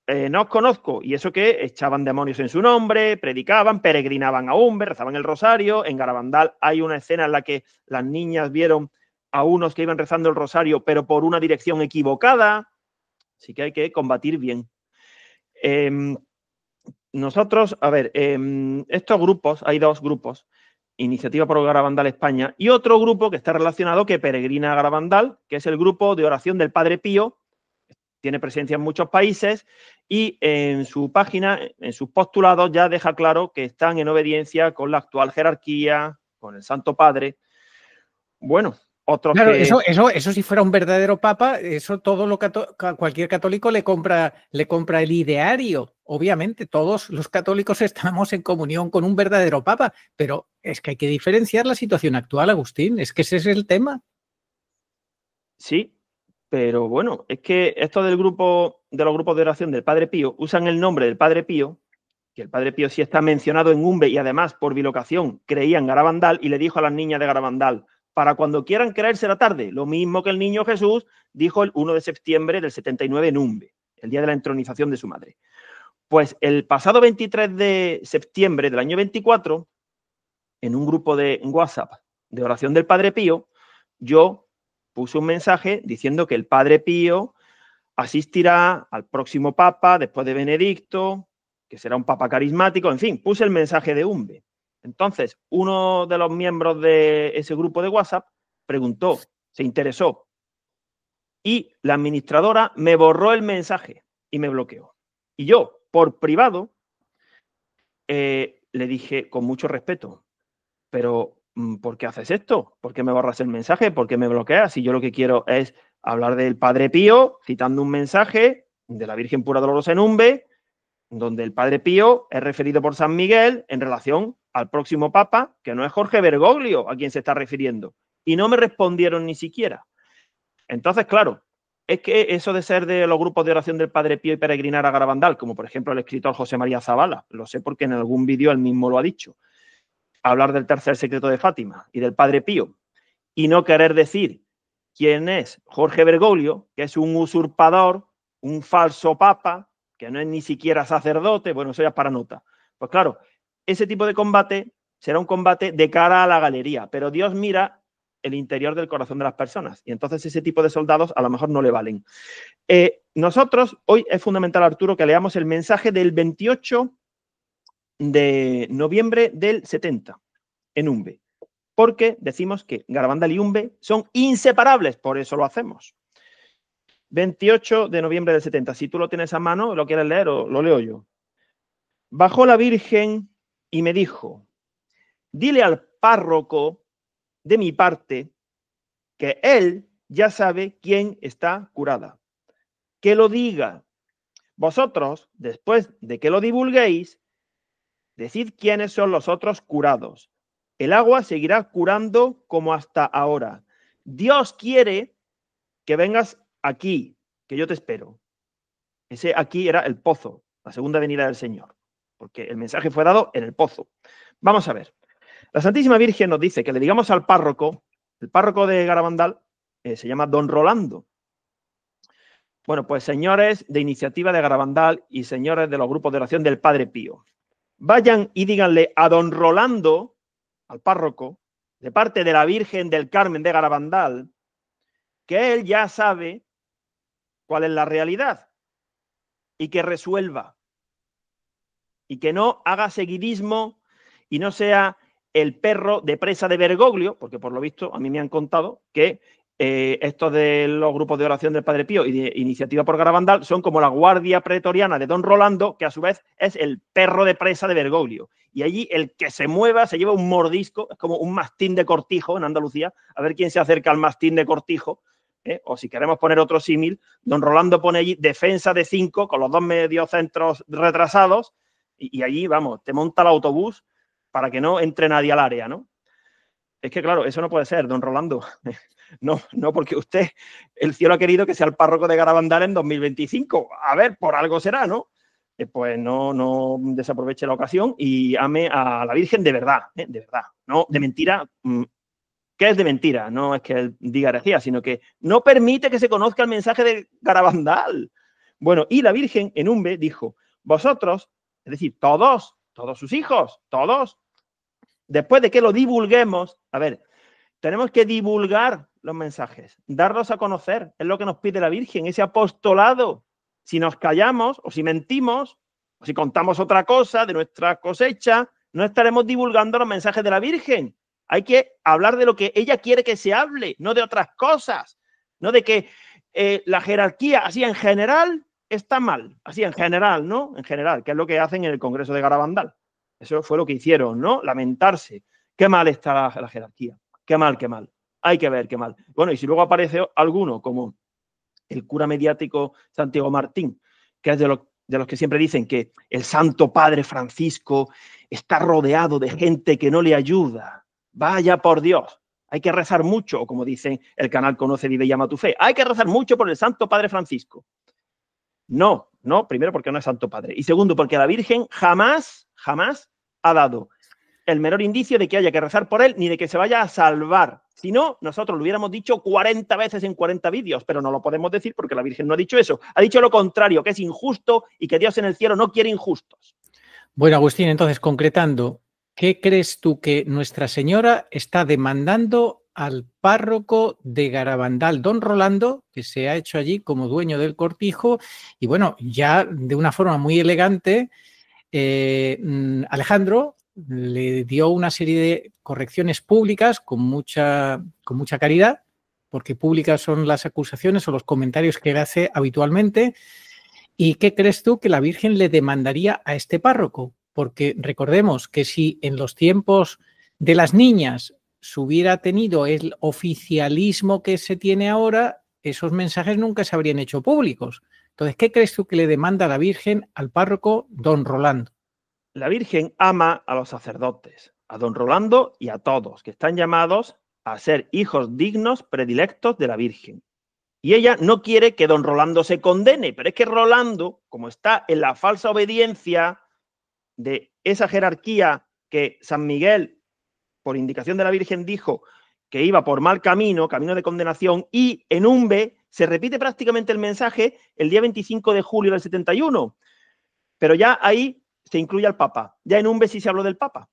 no os conozco, y eso que echaban demonios en su nombre, predicaban, peregrinaban a Umbe, rezaban el rosario. En Garabandal hay una escena en la que las niñas vieron a unos que iban rezando el rosario, pero por una dirección equivocada. Así que hay que combatir bien. Nosotros, a ver, estos grupos, hay dos grupos, Iniciativa por Garabandal España y otro grupo que está relacionado que peregrina a Garabandal, que es el grupo de oración del Padre Pío, tiene presencia en muchos países y en su página, en sus postulados ya deja claro que están en obediencia con la actual jerarquía, con el Santo Padre. Bueno, otros Claro, que... eso si fuera un verdadero papa, eso cualquier católico le compra el ideario. Obviamente, todos los católicos estamos en comunión con un verdadero papa, pero es que hay que diferenciar la situación actual, Agustín. Es que ese es el tema. Sí, pero bueno, es que esto de los grupos de oración del Padre Pío usan el nombre del Padre Pío, que el Padre Pío sí está mencionado en Umbe y además por bilocación creía en Garabandal y le dijo a las niñas de Garabandal, para cuando quieran creerse la tarde, lo mismo que el niño Jesús dijo el 1 de septiembre del 79 en Umbe, el día de la entronización de su madre. Pues el pasado 23 de septiembre del año 24, en un grupo de WhatsApp de oración del Padre Pío, yo puse un mensaje diciendo que el Padre Pío asistirá al próximo Papa después de Benedicto, que será un Papa carismático, en fin, puse el mensaje de Umbe. Entonces, uno de los miembros de ese grupo de WhatsApp preguntó, se interesó, y la administradora me borró el mensaje y me bloqueó. Y yo, por privado, le dije con mucho respeto, pero ¿por qué haces esto? ¿Por qué me borras el mensaje? ¿Por qué me bloqueas? Si yo lo que quiero es hablar del Padre Pío, citando un mensaje de la Virgen Pura Dolorosa en Umbe, donde el Padre Pío es referido por San Miguel en relación al próximo Papa, que no es Jorge Bergoglio a quien se está refiriendo. Y no me respondieron ni siquiera. Entonces, claro, es que eso de ser de los grupos de oración del Padre Pío y peregrinar a Garabandal, como por ejemplo el escritor José María Zavala, lo sé porque en algún vídeo él mismo lo ha dicho, hablar del tercer secreto de Fátima y del Padre Pío, y no querer decir quién es Jorge Bergoglio, que es un usurpador, un falso papa, que no es ni siquiera sacerdote, bueno, eso ya es para nota. Pues claro, ese tipo de combate será un combate de cara a la galería, pero Dios mira el interior del corazón de las personas, y entonces ese tipo de soldados a lo mejor no le valen. Nosotros, hoy es fundamental, Arturo, que leamos el mensaje del 28 de noviembre del 70 en Umbe, porque decimos que Garabandal y Umbe son inseparables, por eso lo hacemos. 28 de noviembre del 70, si tú lo tienes a mano, lo quieres leer o lo leo yo. Bajó la Virgen y me dijo, dile al párroco de mi parte que él ya sabe quién está curada. Que lo diga. Vosotros, después de que lo divulguéis, decid quiénes son los otros curados. El agua seguirá curando como hasta ahora. Dios quiere que vengas aquí, que yo te espero. Ese aquí era el pozo, la segunda venida del Señor, porque el mensaje fue dado en el pozo. Vamos a ver. La Santísima Virgen nos dice que le digamos al párroco, el párroco de Garabandal se llama Don Rolando. Bueno, pues señores de Iniciativa de Garabandal y señores de los grupos de oración del Padre Pío, vayan y díganle a Don Rolando, al párroco, de parte de la Virgen del Carmen de Garabandal, que él ya sabe cuál es la realidad y que resuelva y que no haga seguidismo y no sea el perro de presa de Bergoglio, porque por lo visto a mí me han contado que estos de los grupos de oración del Padre Pío y de Iniciativa por Garabandal son como la guardia pretoriana de Don Rolando, que a su vez es el perro de presa de Bergoglio. Y allí el que se mueva se lleva un mordisco, es como un mastín de Cortijo en Andalucía, a ver quién se acerca al mastín de Cortijo. O si queremos poner otro símil, Don Rolando pone allí defensa de 5 con los dos mediocentros retrasados y allí, vamos, te monta el autobús para que no entre nadie al área, ¿no? Es que, claro, eso no puede ser, Don Rolando. No, porque usted, el cielo ha querido que sea el párroco de Garabandal en 2025. A ver, por algo será, ¿no? Pues no desaproveche la ocasión y ame a la Virgen de verdad, de verdad. No de mentira. ¿Qué es de mentira? No es que él diga herejía, sino que no permite que se conozca el mensaje de Garabandal. Bueno, y la Virgen en Umbe dijo, vosotros, es decir, todos sus hijos, todos, después de que lo divulguemos, a ver, tenemos que divulgar los mensajes, darlos a conocer, es lo que nos pide la Virgen, ese apostolado. Si nos callamos o si mentimos o si contamos otra cosa de nuestra cosecha, no estaremos divulgando los mensajes de la Virgen. Hay que hablar de lo que ella quiere que se hable, no de otras cosas, no de que la jerarquía así en general está mal, así en general, ¿no? En general, que es lo que hacen en el Congreso de Garabandal. Eso fue lo que hicieron, ¿no? Lamentarse. Qué mal está la jerarquía. Qué mal, qué mal. hay que ver qué mal. Bueno, y si luego aparece alguno como el cura mediático Santiago Martín, que es de los que siempre dicen que el Santo Padre Francisco está rodeado de gente que no le ayuda. Vaya por Dios, hay que rezar mucho, o como dicen el canal Conoce, Vive y Llama tu Fe, hay que rezar mucho por el Santo Padre Francisco. No, primero porque no es Santo Padre, y segundo porque la Virgen jamás ha dado el menor indicio de que haya que rezar por él, ni de que se vaya a salvar. Si no, nosotros lo hubiéramos dicho 40 veces en 40 vídeos, pero no lo podemos decir porque la Virgen no ha dicho eso. Ha dicho lo contrario, que es injusto y que Dios en el cielo no quiere injustos. Bueno, Agustín, entonces, concretando, ¿qué crees tú que Nuestra Señora está demandando al párroco de Garabandal, don Rolando, que se ha hecho allí como dueño del cortijo? Y bueno, ya de una forma muy elegante, Alejandro le dio una serie de correcciones públicas con mucha caridad, porque públicas son las acusaciones o los comentarios que él hace habitualmente. ¿Y qué crees tú que la Virgen le demandaría a este párroco? Porque recordemos que si en los tiempos de las niñas se hubiera tenido el oficialismo que se tiene ahora, esos mensajes nunca se habrían hecho públicos. Entonces, ¿qué crees tú que le demanda la Virgen al párroco don Rolando? La Virgen ama a los sacerdotes, a don Rolando y a todos, que están llamados a ser hijos dignos, predilectos de la Virgen. Y ella no quiere que don Rolando se condene, pero es que Rolando, como está en la falsa obediencia de esa jerarquía que San Miguel, por indicación de la Virgen, dijo que iba por mal camino, camino de condenación, y en Umbe se repite prácticamente el mensaje el día 25 de julio del 71, pero ya ahí se incluye al Papa, ya en Umbe sí se habló del Papa.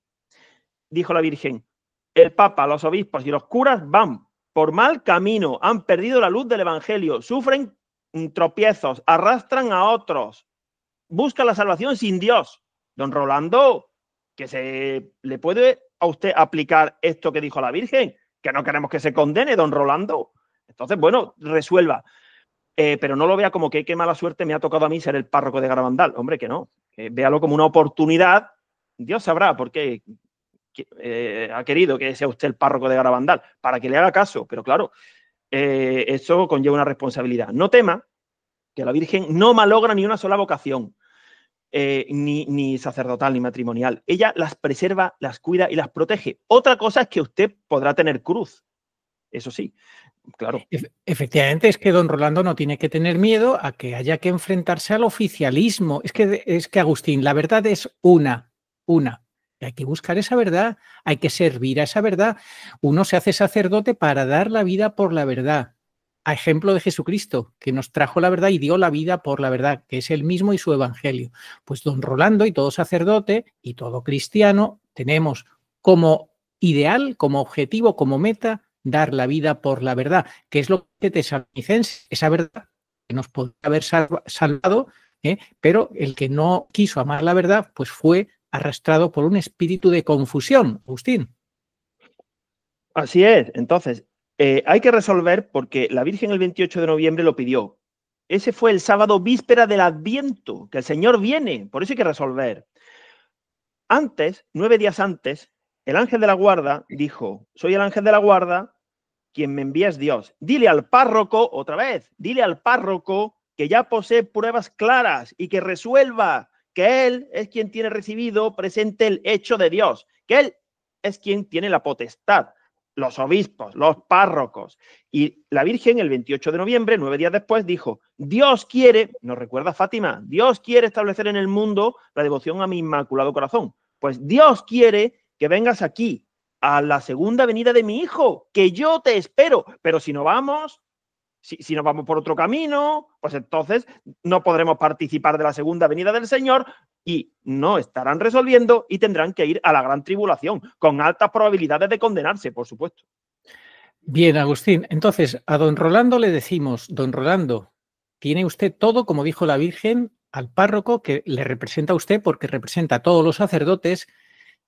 Dijo la Virgen, el Papa, los obispos y los curas van por mal camino, han perdido la luz del Evangelio, sufren tropiezos, arrastran a otros, buscan la salvación sin Dios. Don Rolando, que se le puede a usted aplicar esto que dijo la Virgen, que no queremos que se condene, don Rolando. Entonces, bueno, resuelva. Pero no lo vea como que qué mala suerte me ha tocado a mí ser el párroco de Garabandal. Hombre, que no. Véalo como una oportunidad. Dios sabrá por qué ha querido que sea usted el párroco de Garabandal, para que le haga caso. Pero claro, eso conlleva una responsabilidad. No tema que la Virgen no malogra ni una sola vocación. Ni sacerdotal ni matrimonial. Ella las preserva, las cuida y las protege. Otra cosa es que usted podrá tener cruz. Eso sí, claro. Efectivamente, es que don Rolando no tiene que tener miedo a que haya que enfrentarse al oficialismo. Es que Agustín, la verdad es una. Y hay que buscar esa verdad, hay que servir a esa verdad. Uno se hace sacerdote para dar la vida por la verdad. A ejemplo de Jesucristo, que nos trajo la verdad y dio la vida por la verdad, que es él mismo y su evangelio. Pues don Rolando y todo sacerdote y todo cristiano tenemos como ideal, como objetivo, como meta, dar la vida por la verdad, que es lo que Tesalonicenses, esa verdad que nos podría haber salvado, pero el que no quiso amar la verdad, pues fue arrastrado por un espíritu de confusión, Agustín. Así es. Entonces, hay que resolver porque la Virgen el 28 de noviembre lo pidió. Ese fue el sábado víspera del Adviento, que el Señor viene, por eso hay que resolver. Antes, 9 días antes, el ángel de la guarda dijo, soy el ángel de la guarda, quien me envía es Dios. Dile al párroco, otra vez, dile al párroco que ya posee pruebas claras y que resuelva que él es quien tiene recibido presente el hecho de Dios, que él es quien tiene la potestad, los obispos, los párrocos. Y la Virgen el 28 de noviembre, 9 días después, dijo, Dios quiere, nos recuerda Fátima, Dios quiere establecer en el mundo la devoción a mi Inmaculado Corazón. Pues Dios quiere que vengas aquí a la segunda venida de mi hijo, que yo te espero, pero si no vamos, si nos vamos por otro camino, pues entonces no podremos participar de la segunda venida del Señor y no estarán resolviendo y tendrán que ir a la gran tribulación, con altas probabilidades de condenarse, por supuesto. Bien, Agustín. Entonces, a don Rolando le decimos, don Rolando, tiene usted todo, como dijo la Virgen, al párroco que le representa a usted porque representa a todos los sacerdotes,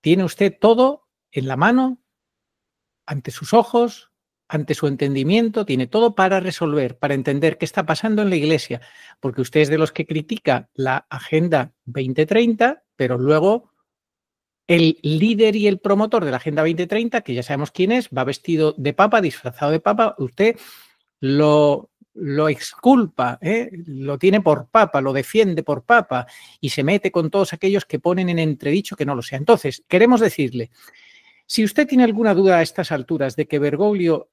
tiene usted todo en la mano, ante sus ojos, ante su entendimiento, tiene todo para resolver, para entender qué está pasando en la Iglesia, porque usted es de los que critica la Agenda 2030, pero luego el líder y el promotor de la Agenda 2030, que ya sabemos quién es, va vestido de papa, disfrazado de papa, usted lo exculpa, lo tiene por papa, lo defiende por papa y se mete con todos aquellos que ponen en entredicho que no lo sea. Entonces, queremos decirle, si usted tiene alguna duda a estas alturas de que Bergoglio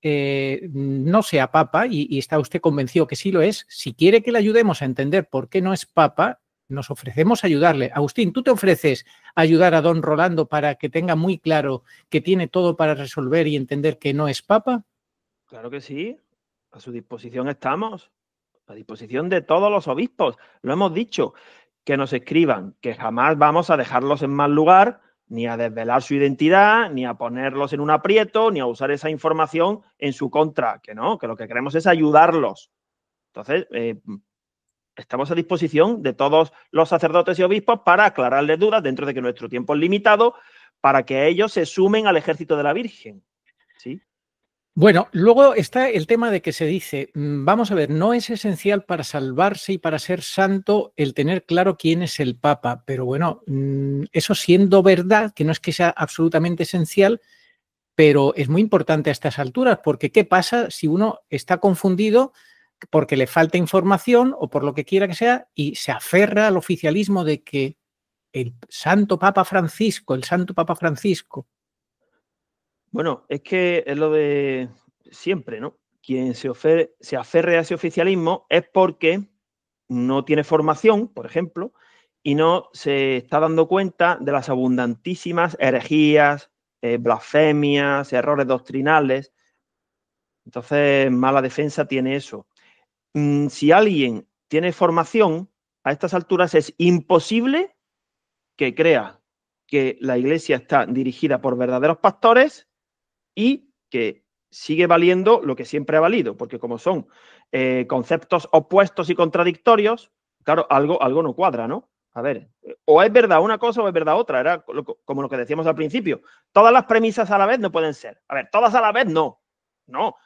no sea papa y está usted convencido que sí lo es, si quiere que le ayudemos a entender por qué no es papa, nos ofrecemos a ayudarle. Agustín, ¿tú te ofreces a ayudar a don Rolando para que tenga muy claro que tiene todo para resolver y entender que no es papa? Claro que sí, a su disposición estamos, a disposición de todos los obispos. Lo hemos dicho, que nos escriban, que jamás vamos a dejarlos en mal lugar, ni a desvelar su identidad, ni a ponerlos en un aprieto, ni a usar esa información en su contra, que no, que lo que queremos es ayudarlos. Entonces, estamos a disposición de todos los sacerdotes y obispos para aclararles dudas dentro de que nuestro tiempo es limitado, para que ellos se sumen al ejército de la Virgen. ¿Sí? Bueno, luego está el tema de que se dice, vamos a ver, no es esencial para salvarse y para ser santo el tener claro quién es el Papa, pero bueno, eso siendo verdad, que no es que sea absolutamente esencial, pero es muy importante a estas alturas, porque ¿qué pasa si uno está confundido porque le falta información o por lo que quiera que sea y se aferra al oficialismo de que el santo Papa Francisco, Bueno, es que es lo de siempre, ¿no? Quien se aferre a ese oficialismo es porque no tiene formación, por ejemplo, y no se está dando cuenta de las abundantísimas herejías, blasfemias, errores doctrinales. Entonces, mala defensa tiene eso. Si alguien tiene formación, a estas alturas es imposible que crea que la iglesia está dirigida por verdaderos pastores y que sigue valiendo lo que siempre ha valido, porque como son conceptos opuestos y contradictorios, claro, algo no cuadra, ¿no? A ver, o es verdad una cosa o es verdad otra, era como lo que decíamos al principio. Todas las premisas a la vez no pueden ser. A ver, todas a la vez no. No.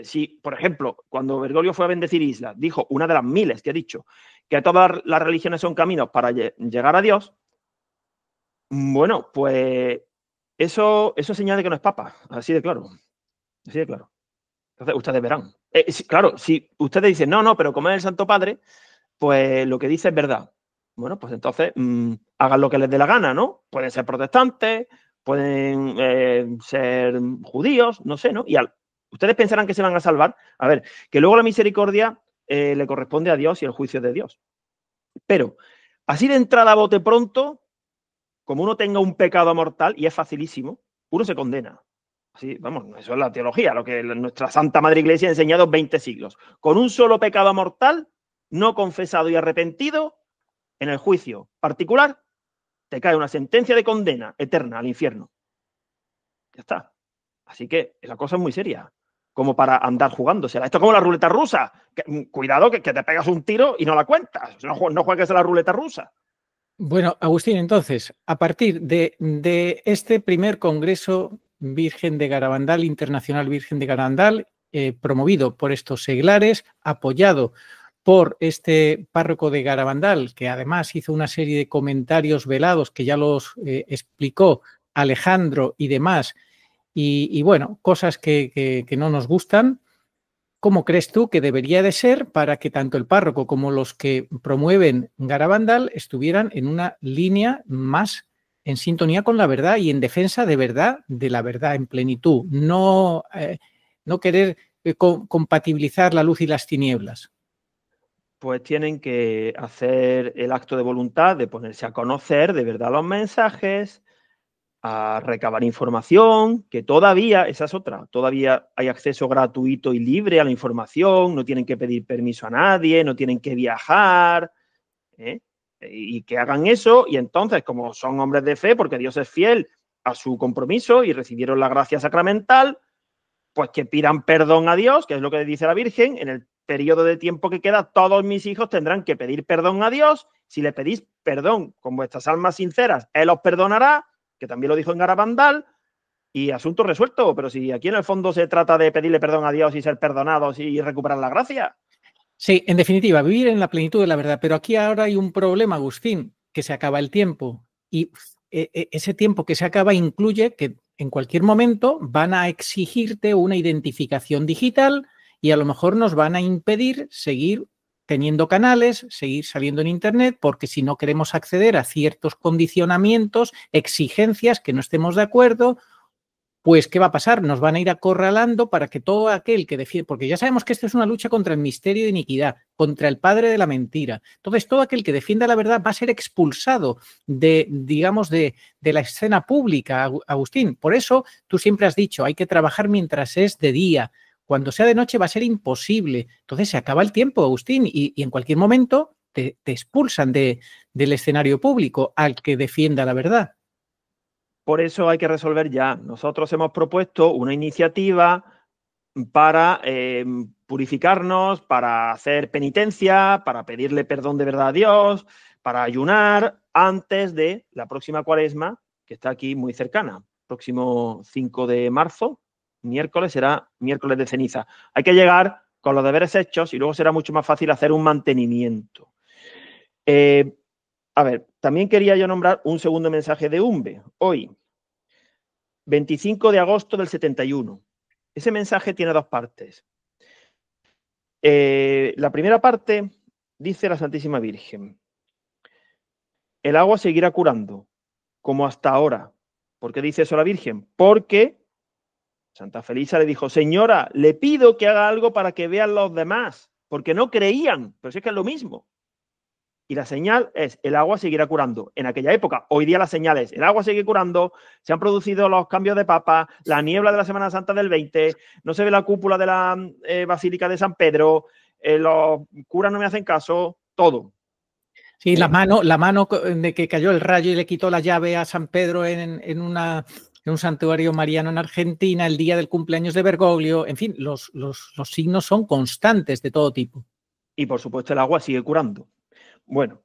Si, por ejemplo, cuando Bergoglio fue a bendecir islas, dijo, una de las miles que ha dicho, que todas las religiones son caminos para llegar a Dios, bueno, pues eso señala que no es papa, así de claro. Así de claro. Entonces, ustedes verán. Claro, si ustedes dicen, no, pero como es el Santo Padre, pues lo que dice es verdad. Bueno, pues entonces hagan lo que les dé la gana, ¿no? Pueden ser protestantes, pueden ser judíos, no sé, ¿no? Ustedes pensarán que se van a salvar. A ver, que luego la misericordia le corresponde a Dios y el juicio de Dios. Pero, así de entrada a bote pronto, como uno tenga un pecado mortal, y es facilísimo, uno se condena. Así, vamos, eso es la teología, lo que nuestra Santa Madre Iglesia ha enseñado 20 siglos. Con un solo pecado mortal, no confesado y arrepentido, en el juicio particular, te cae una sentencia de condena eterna al infierno. Ya está. Así que la cosa es muy seria, como para andar jugándosela. Esto es como la ruleta rusa. Cuidado que te pegas un tiro y no la cuentas. No juegues a la ruleta rusa. Bueno, Agustín, entonces, a partir de este primer Congreso Virgen de Garabandal, Internacional Virgen de Garabandal, promovido por estos seglares, apoyado por este párroco de Garabandal, que además hizo una serie de comentarios velados que ya los explicó Alejandro y demás, y bueno, cosas que no nos gustan. ¿Cómo crees tú que debería de ser para que tanto el párroco como los que promueven Garabandal estuvieran en una línea más en sintonía con la verdad y en defensa de verdad, de la verdad en plenitud? No, no querer compatibilizar la luz y las tinieblas. Pues tienen que hacer el acto de voluntad de ponerse a conocer de verdad los mensajes, a recabar información, que todavía, esa es otra, todavía hay acceso gratuito y libre a la información, no tienen que pedir permiso a nadie, no tienen que viajar, y que hagan eso, y entonces, como son hombres de fe, porque Dios es fiel a su compromiso y recibieron la gracia sacramental, pues que pidan perdón a Dios, que es lo que dice la Virgen, en el periodo de tiempo que queda, todos mis hijos tendrán que pedir perdón a Dios. Si le pedís perdón con vuestras almas sinceras, Él os perdonará, que también lo dijo en Garabandal, y asunto resuelto. Pero si aquí en el fondo se trata de pedirle perdón a Dios y ser perdonados y recuperar la gracia. Sí, en definitiva, vivir en la plenitud de la verdad. Pero aquí ahora hay un problema, Agustín, que se acaba el tiempo. Y ese tiempo que se acaba incluye que en cualquier momento van a exigirte una identificación digital y a lo mejor nos van a impedir seguir teniendo canales, seguir saliendo en Internet, porque si no queremos acceder a ciertos condicionamientos, exigencias que no estemos de acuerdo, pues ¿qué va a pasar? Nos van a ir acorralando para que todo aquel que defiende, porque ya sabemos que esto es una lucha contra el misterio de iniquidad, contra el padre de la mentira. Entonces, todo aquel que defienda la verdad va a ser expulsado de, digamos, de la escena pública, Agustín. Por eso tú siempre has dicho, hay que trabajar mientras es de día. Cuando sea de noche va a ser imposible. Entonces se acaba el tiempo, Agustín, y en cualquier momento te expulsan del escenario público al que defienda la verdad. Por eso hay que resolver ya. Nosotros hemos propuesto una iniciativa para purificarnos, para hacer penitencia, para pedirle perdón de verdad a Dios, para ayunar antes de la próxima Cuaresma, que está aquí muy cercana. Próximo 5 de marzo, miércoles, será miércoles de ceniza. Hay que llegar con los deberes hechos y luego será mucho más fácil hacer un mantenimiento. A ver, también quería yo nombrar un segundo mensaje de Umbe. Hoy, 25 de agosto del 71. Ese mensaje tiene dos partes. La primera parte dice la Santísima Virgen: el agua seguirá curando, como hasta ahora. ¿Por qué dice eso la Virgen? Porque Santa Felisa le dijo: señora, le pido que haga algo para que vean los demás, porque no creían, pero sí que es lo mismo. Y la señal es: el agua seguirá curando. En aquella época, hoy día la señal es: el agua sigue curando, se han producido los cambios de papa, la niebla de la Semana Santa del 20, no se ve la cúpula de la Basílica de San Pedro, los curas no me hacen caso, todo. Sí, la mano de que cayó el rayo y le quitó la llave a San Pedro en un santuario mariano en Argentina, el día del cumpleaños de Bergoglio, en fin, los signos son constantes de todo tipo. Y por supuesto el agua sigue curando. Bueno,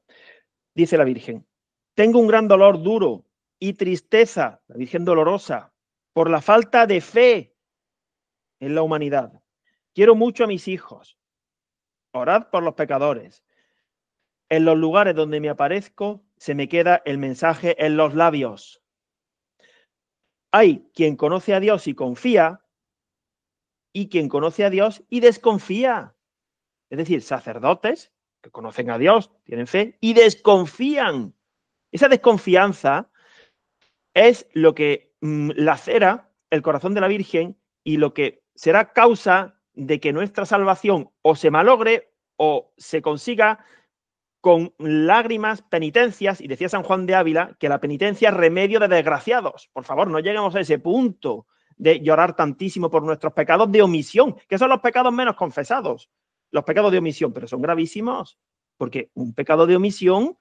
dice la Virgen: tengo un gran dolor duro y tristeza, la Virgen dolorosa, por la falta de fe en la humanidad. Quiero mucho a mis hijos. Orad por los pecadores. En los lugares donde me aparezco, se me queda el mensaje en los labios. Hay quien conoce a Dios y confía, y quien conoce a Dios y desconfía. Es decir, sacerdotes que conocen a Dios, tienen fe y desconfían. Esa desconfianza es lo que lacera el corazón de la Virgen y lo que será causa de que nuestra salvación o se malogre o se consiga con lágrimas, penitencias. Y decía San Juan de Ávila que la penitencia es remedio de desgraciados. Por favor, no lleguemos a ese punto de llorar tantísimo por nuestros pecados de omisión, que son los pecados menos confesados. Los pecados de omisión, pero son gravísimos, porque un pecado de omisión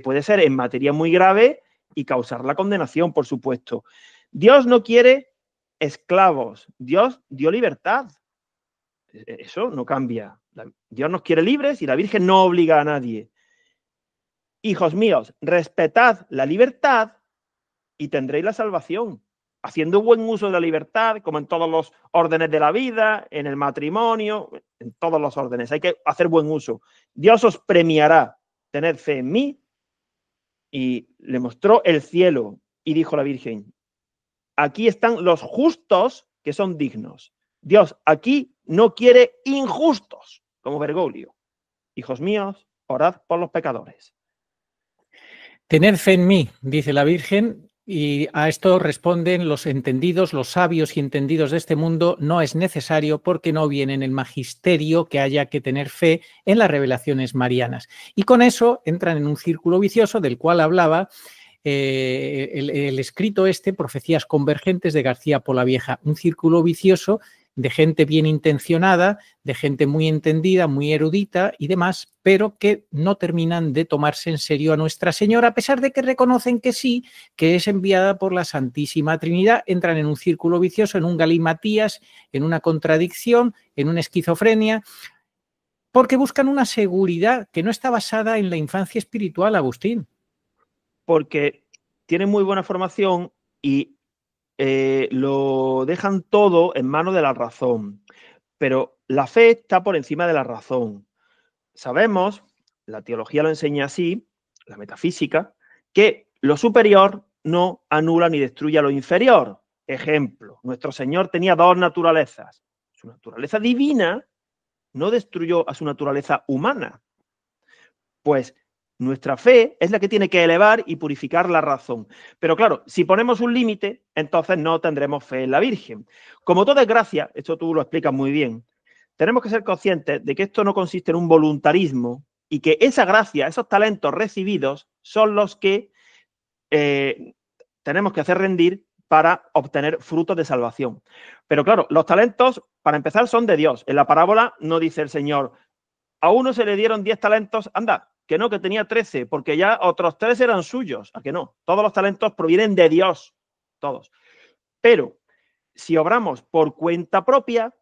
puede ser en materia muy grave y causar la condenación, por supuesto. Dios no quiere esclavos, Dios dio libertad. Eso no cambia. Dios nos quiere libres y la Virgen no obliga a nadie. Hijos míos, respetad la libertad y tendréis la salvación, haciendo buen uso de la libertad, como en todos los órdenes de la vida, en el matrimonio, en todos los órdenes. Hay que hacer buen uso. Dios os premiará. Tened fe en mí. Y le mostró el cielo y dijo la Virgen: aquí están los justos que son dignos. Dios aquí no quiere injustos, como Bergoglio. Hijos míos, orad por los pecadores. Tener fe en mí, dice la Virgen, y a esto responden los entendidos, los sabios y entendidos de este mundo: no es necesario, porque no viene en el magisterio que haya que tener fe en las revelaciones marianas. Y con eso entran en un círculo vicioso del cual hablaba el escrito Profecías Convergentes de García Polavieja, un círculo vicioso de gente bien intencionada, de gente muy entendida, muy erudita y demás, pero que no terminan de tomarse en serio a Nuestra Señora, a pesar de que reconocen que sí, que es enviada por la Santísima Trinidad. Entran en un círculo vicioso, en un galimatías, en una contradicción, en una esquizofrenia, porque buscan una seguridad que no está basada en la infancia espiritual, Agustín. Porque tienen muy buena formación y lo dejan todo en manos de la razón. Pero la fe está por encima de la razón. Sabemos, la teología lo enseña así, la metafísica, que lo superior no anula ni destruye lo inferior. Ejemplo, nuestro Señor tenía dos naturalezas. Su naturaleza divina no destruyó a su naturaleza humana. Pues nuestra fe es la que tiene que elevar y purificar la razón. Pero claro, si ponemos un límite, entonces no tendremos fe en la Virgen. Como todo es gracia, esto tú lo explicas muy bien, tenemos que ser conscientes de que esto no consiste en un voluntarismo y que esa gracia, esos talentos recibidos, son los que tenemos que hacer rendir para obtener frutos de salvación. Pero claro, los talentos, para empezar, son de Dios. En la parábola no dice el Señor, a uno se le dieron 10 talentos, anda, que no, que tenía 13, porque ya otros 3 eran suyos. ¿A que no? Todos los talentos provienen de Dios, todos. Pero si obramos por cuenta propia,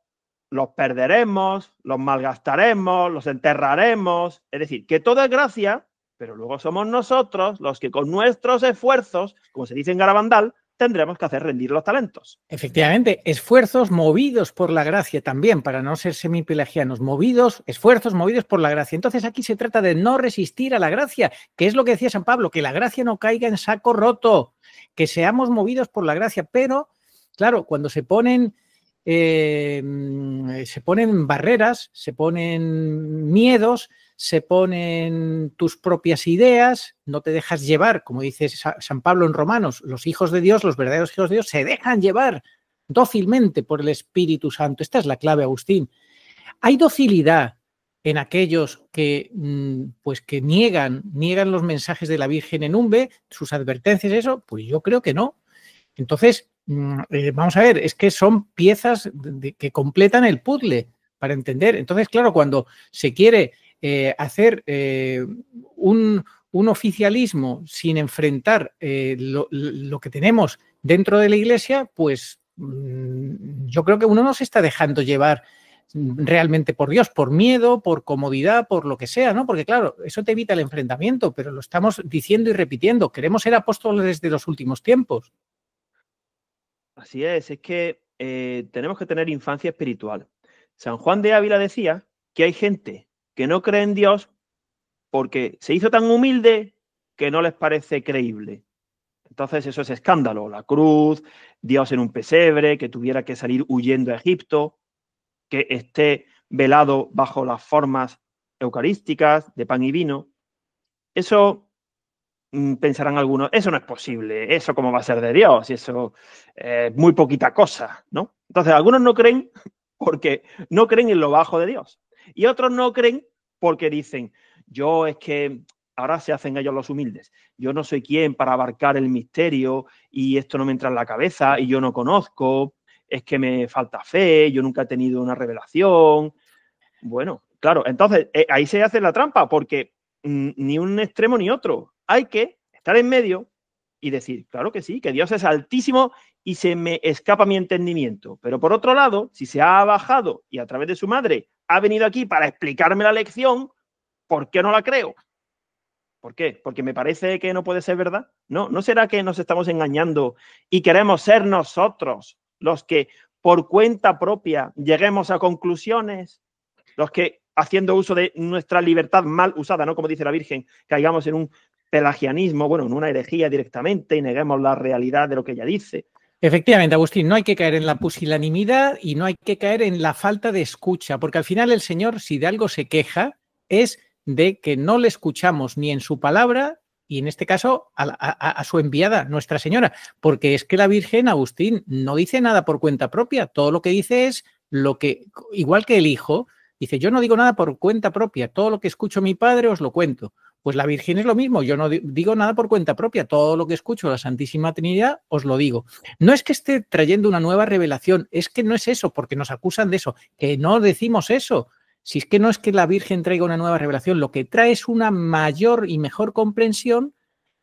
los perderemos, los malgastaremos, los enterraremos. Es decir, que todo es gracia, pero luego somos nosotros los que con nuestros esfuerzos, como se dice en Garabandal, tendremos que hacer rendir los talentos. Efectivamente, esfuerzos movidos por la gracia también, para no ser semipelagianos, esfuerzos movidos por la gracia. Entonces aquí se trata de no resistir a la gracia, que es lo que decía San Pablo, que la gracia no caiga en saco roto, que seamos movidos por la gracia, pero claro, cuando se ponen barreras, se ponen miedos, se ponen tus propias ideas, no te dejas llevar, como dice San Pablo en Romanos, los hijos de Dios, los verdaderos hijos de Dios, se dejan llevar dócilmente por el Espíritu Santo. Esta es la clave, Agustín. Hay docilidad en aquellos que, pues que niegan los mensajes de la Virgen en Umbe, sus advertencias, eso, pues yo creo que no. Entonces, vamos a ver, es que son piezas que completan el puzzle para entender. Entonces, claro, cuando se quiere hacer un oficialismo sin enfrentar lo que tenemos dentro de la Iglesia, pues yo creo que uno no se está dejando llevar realmente por Dios, por miedo, por comodidad, por lo que sea, ¿no? Porque claro, eso te evita el enfrentamiento, pero lo estamos diciendo y repitiendo. Queremos ser apóstoles de los últimos tiempos. Así es que tenemos que tener infancia espiritual. San Juan de Ávila decía que hay gente que no cree en Dios porque se hizo tan humilde que no les parece creíble. Entonces eso es escándalo. La cruz, Dios en un pesebre, que tuviera que salir huyendo a Egipto, que esté velado bajo las formas eucarísticas de pan y vino. Eso pensarán algunos, eso no es posible, eso cómo va a ser de Dios, y eso es muy poquita cosa, ¿no? Entonces algunos no creen porque no creen en lo bajo de Dios. Y otros no creen porque dicen, yo es que ahora se hacen ellos los humildes. Yo no soy quien para abarcar el misterio y esto no me entra en la cabeza y yo no conozco, es que me falta fe, yo nunca he tenido una revelación. Bueno, claro, entonces ahí se hace la trampa porque ni un extremo ni otro. Hay que estar en medio y decir, claro que sí, que Dios es altísimo y se me escapa mi entendimiento. Pero por otro lado, si se ha bajado y a través de su madre ha venido aquí para explicarme la lección, ¿por qué no la creo? ¿Por qué? ¿Porque me parece que no puede ser verdad? No, ¿no será que nos estamos engañando y queremos ser nosotros los que por cuenta propia lleguemos a conclusiones? Los que, haciendo uso de nuestra libertad mal usada, ¿no? Como dice la Virgen, caigamos en un pelagianismo, bueno, en una herejía directamente y neguemos la realidad de lo que ella dice. Efectivamente, Agustín, no hay que caer en la pusilanimidad y no hay que caer en la falta de escucha, porque al final el Señor, si de algo se queja, es de que no le escuchamos ni en su palabra y en este caso a su enviada, Nuestra Señora, porque es que la Virgen, Agustín, no dice nada por cuenta propia, todo lo que dice es lo que, igual que el Hijo, dice, yo no digo nada por cuenta propia, todo lo que escucho a mi Padre os lo cuento. Pues la Virgen es lo mismo, yo no digo nada por cuenta propia, todo lo que escucho a la Santísima Trinidad os lo digo. No es que esté trayendo una nueva revelación, es que no es eso, porque nos acusan de eso, que no decimos eso. Si es que no es que la Virgen traiga una nueva revelación, lo que trae es una mayor y mejor comprensión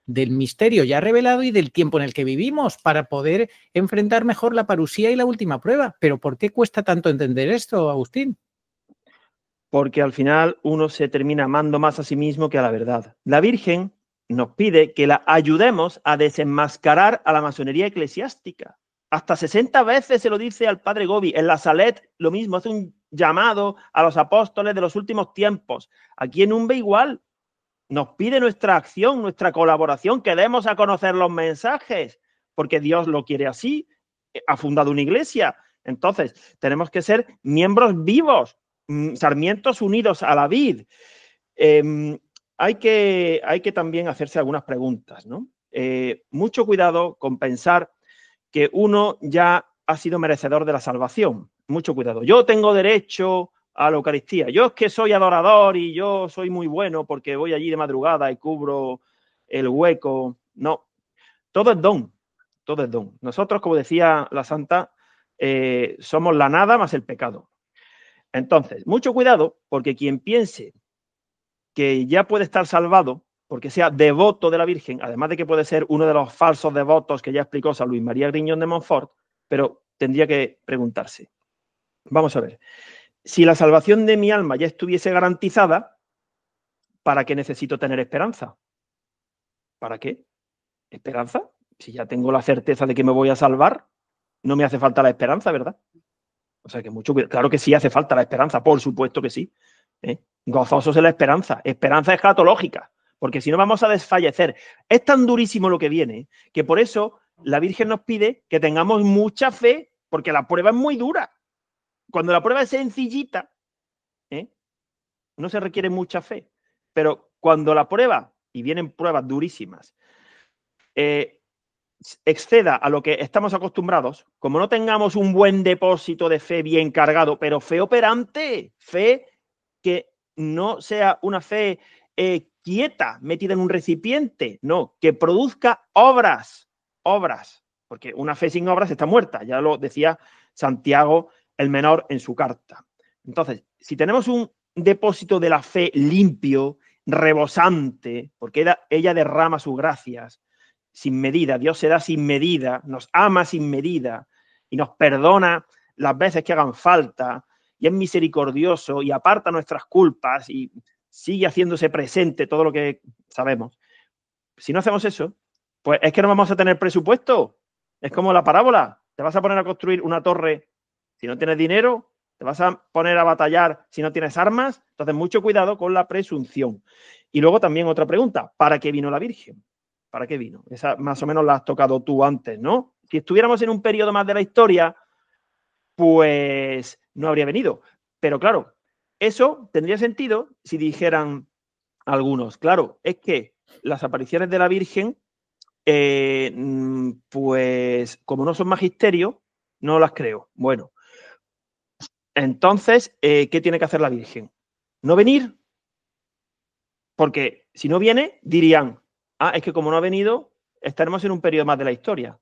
del misterio ya revelado y del tiempo en el que vivimos para poder enfrentar mejor la parusía y la última prueba. Pero ¿por qué cuesta tanto entender esto, Agustín? Porque al final uno se termina amando más a sí mismo que a la verdad. La Virgen nos pide que la ayudemos a desenmascarar a la masonería eclesiástica. Hasta 60 veces se lo dice al padre Gobi. En la Salet lo mismo, hace un llamado a los apóstoles de los últimos tiempos. Aquí en Umbe igual. nos pide nuestra acción, nuestra colaboración, que demos a conocer los mensajes, porque Dios lo quiere así, ha fundado una iglesia. Entonces, tenemos que ser miembros vivos, sarmientos unidos a la vid. Hay que también hacerse algunas preguntas, ¿no? Mucho cuidado con pensar que uno ya ha sido merecedor de la salvación. Mucho cuidado. Yo tengo derecho a la Eucaristía. Yo es que soy adorador y yo soy muy bueno porque voy allí de madrugada y cubro el hueco. No, todo es don. Todo es don. Nosotros, como decía la santa, somos la nada más el pecado. Entonces, mucho cuidado, porque quien piense que ya puede estar salvado porque sea devoto de la Virgen, además de que puede ser uno de los falsos devotos que ya explicó San Luis María Griñón de Montfort, pero tendría que preguntarse. Vamos a ver. Si la salvación de mi alma ya estuviese garantizada, ¿para qué necesito tener esperanza? ¿Para qué? ¿Esperanza? Si ya tengo la certeza de que me voy a salvar, no me hace falta la esperanza, ¿verdad? O sea que mucho cuidado. Claro que sí hace falta la esperanza, por supuesto que sí. Gozosos en la esperanza. Esperanza escatológica, porque si no vamos a desfallecer. Es tan durísimo lo que viene que por eso la Virgen nos pide que tengamos mucha fe, porque la prueba es muy dura. Cuando la prueba es sencillita, no se requiere mucha fe. Pero cuando la prueba, y vienen pruebas durísimas, exceda a lo que estamos acostumbrados, como no tengamos un buen depósito de fe bien cargado, pero fe operante, fe que no sea una fe quieta, metida en un recipiente, no, que produzca obras, porque una fe sin obras está muerta, ya lo decía Santiago el Menor en su carta. Entonces, si tenemos un depósito de la fe limpio, rebosante, porque ella derrama sus gracias sin medida, Dios se da sin medida, nos ama sin medida y nos perdona las veces que hagan falta y es misericordioso y aparta nuestras culpas y sigue haciéndose presente todo lo que sabemos. Si no hacemos eso, pues es que no vamos a tener presupuesto. Es como la parábola. Te vas a poner a construir una torre si no tienes dinero, te vas a poner a batallar si no tienes armas. Entonces, mucho cuidado con la presunción. Y luego también otra pregunta, ¿para qué vino la Virgen? ¿Para qué vino? Esa más o menos la has tocado tú antes, ¿no? Si estuviéramos en un periodo más de la historia, pues no habría venido. Pero claro, eso tendría sentido si dijeran algunos, claro, es que las apariciones de la Virgen, pues como no son magisterio, no las creo. Bueno, entonces, ¿qué tiene que hacer la Virgen? ¿No venir? Porque si no viene, dirían, es que como no ha venido, estaremos en un periodo más de la historia,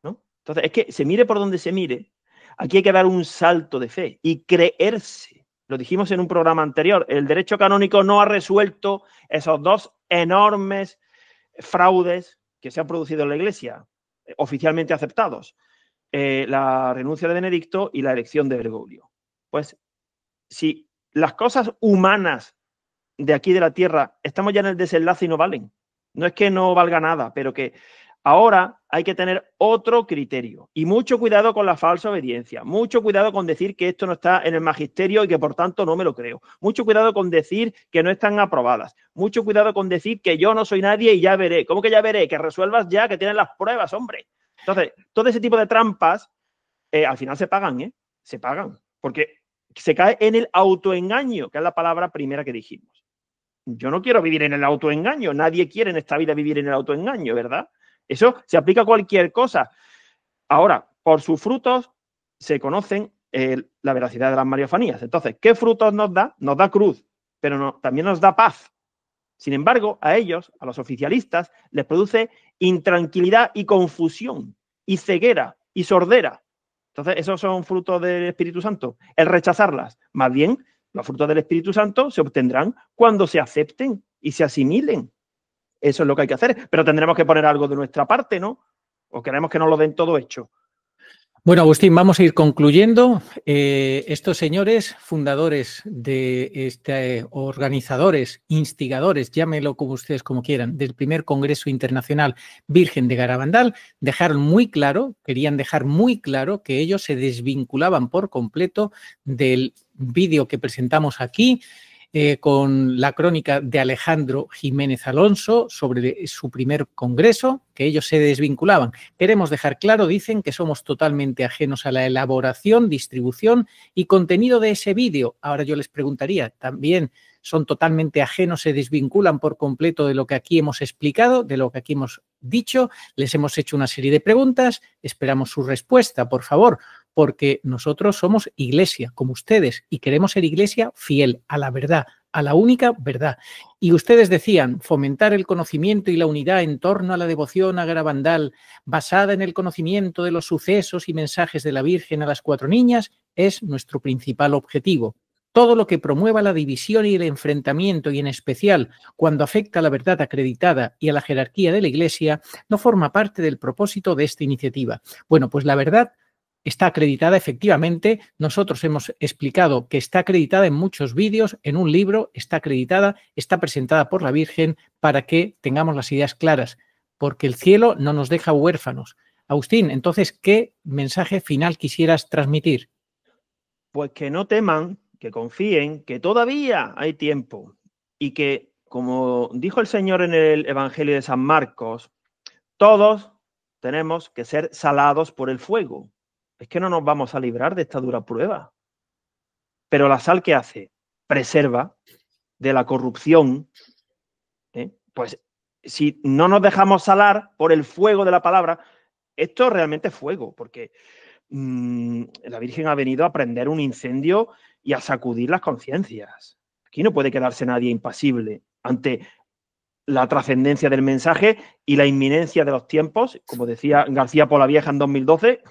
¿no? Entonces, es que se mire por donde se mire, aquí hay que dar un salto de fe y creerse. Lo dijimos en un programa anterior, el derecho canónico no ha resuelto esos dos enormes fraudes que se han producido en la Iglesia, oficialmente aceptados. La renuncia de Benedicto y la elección de Bergoglio. Pues si las cosas humanas de aquí de la tierra estamos ya en el desenlace y no valen, no es que no valga nada, pero que ahora hay que tener otro criterio y mucho cuidado con la falsa obediencia, mucho cuidado con decir que esto no está en el magisterio y que por tanto no me lo creo, mucho cuidado con decir que no están aprobadas, mucho cuidado con decir que yo no soy nadie y ya veré. ¿Cómo que ya veré? Que resuelvas ya, que tienes las pruebas, hombre. Entonces, todo ese tipo de trampas al final se pagan, se pagan, porque se cae en el autoengaño, que es la palabra primera que dijimos. Yo no quiero vivir en el autoengaño, nadie quiere en esta vida vivir en el autoengaño, ¿verdad? Eso se aplica a cualquier cosa. Ahora, por sus frutos se conocen la veracidad de las mariofanías. Entonces, ¿qué frutos nos da? Nos da cruz, pero también nos da paz. Sin embargo, a ellos, a los oficialistas, les produce intranquilidad y confusión, y ceguera, y sordera. Entonces, ¿esos son frutos del Espíritu Santo? El rechazarlas. Más bien, los frutos del Espíritu Santo se obtendrán cuando se acepten y se asimilen. Eso es lo que hay que hacer, pero tendremos que poner algo de nuestra parte, ¿no? ¿O queremos que nos lo den todo hecho? Bueno, Agustín, vamos a ir concluyendo. Estos señores, fundadores de organizadores, instigadores, llámelo como ustedes como quieran, del primer Congreso Internacional Virgen de Garabandal, querían dejar muy claro que ellos se desvinculaban por completo del vídeo que presentamos aquí, con la crónica de Alejandro Jiménez Alonso sobre su primer congreso, que ellos se desvinculaban. Queremos dejar claro, dicen, que somos totalmente ajenos a la elaboración, distribución y contenido de ese vídeo. Ahora yo les preguntaría, ¿también son totalmente ajenos, se desvinculan por completo de lo que aquí hemos explicado, de lo que aquí hemos dicho? Les hemos hecho una serie de preguntas, esperamos su respuesta, por favor, porque nosotros somos iglesia, como ustedes, y queremos ser iglesia fiel a la verdad, a la única verdad. Y ustedes decían, fomentar el conocimiento y la unidad en torno a la devoción a Garabandal, basada en el conocimiento de los sucesos y mensajes de la Virgen a las 4 niñas, es nuestro principal objetivo. Todo lo que promueva la división y el enfrentamiento, y en especial cuando afecta a la verdad acreditada y a la jerarquía de la Iglesia, no forma parte del propósito de esta iniciativa. Bueno, pues la verdad está acreditada efectivamente. Nosotros hemos explicado que está acreditada en muchos vídeos, en un libro, está acreditada, está presentada por la Virgen para que tengamos las ideas claras, porque el cielo no nos deja huérfanos. Agustín, entonces, ¿qué mensaje final quisieras transmitir? Pues que no teman, que confíen, que todavía hay tiempo y que, como dijo el Señor en el Evangelio de San Marcos, todos tenemos que ser salados por el fuego. Es que no nos vamos a librar de esta dura prueba. Pero la sal, ¿qué hace? Preserva de la corrupción. Pues si no nos dejamos salar por el fuego de la palabra, esto realmente es fuego, porque la Virgen ha venido a prender un incendio y a sacudir las conciencias. Aquí no puede quedarse nadie impasible ante la trascendencia del mensaje y la inminencia de los tiempos, como decía García Polavieja en 2012,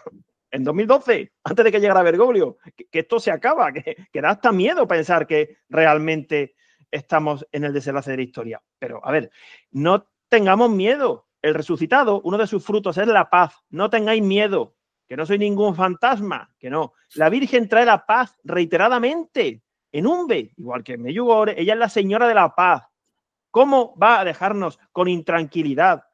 antes de que llegara Bergoglio, que esto se acaba, que da hasta miedo pensar que realmente estamos en el desenlace de la historia. Pero, a ver, no tengamos miedo. El resucitado, uno de sus frutos es la paz. No tengáis miedo, que no soy ningún fantasma, que no. La Virgen trae la paz reiteradamente en Umbe, igual que en Medjugorje. Ella es la señora de la paz. ¿Cómo va a dejarnos con intranquilidad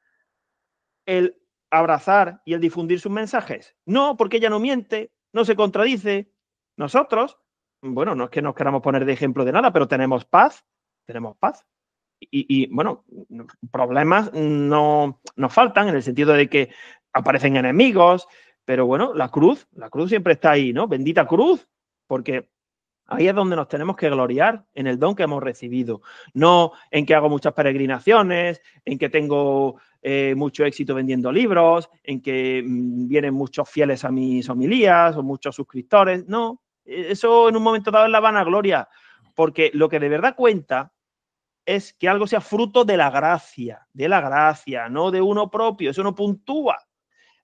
el abrazar y el difundir sus mensajes? No, porque ella no miente, no se contradice. Nosotros, bueno, no es que nos queramos poner de ejemplo de nada, pero tenemos paz, tenemos paz. Bueno, problemas no nos faltan en el sentido de que aparecen enemigos, pero bueno, la cruz siempre está ahí, ¿no? Bendita cruz, porque ahí es donde nos tenemos que gloriar, en el don que hemos recibido. No en que hago muchas peregrinaciones, en que tengo mucho éxito vendiendo libros, en que vienen muchos fieles a mis homilías o muchos suscriptores. No, eso en un momento dado es la vanagloria, porque lo que de verdad cuenta es que algo sea fruto de la gracia, no de uno propio, eso no puntúa.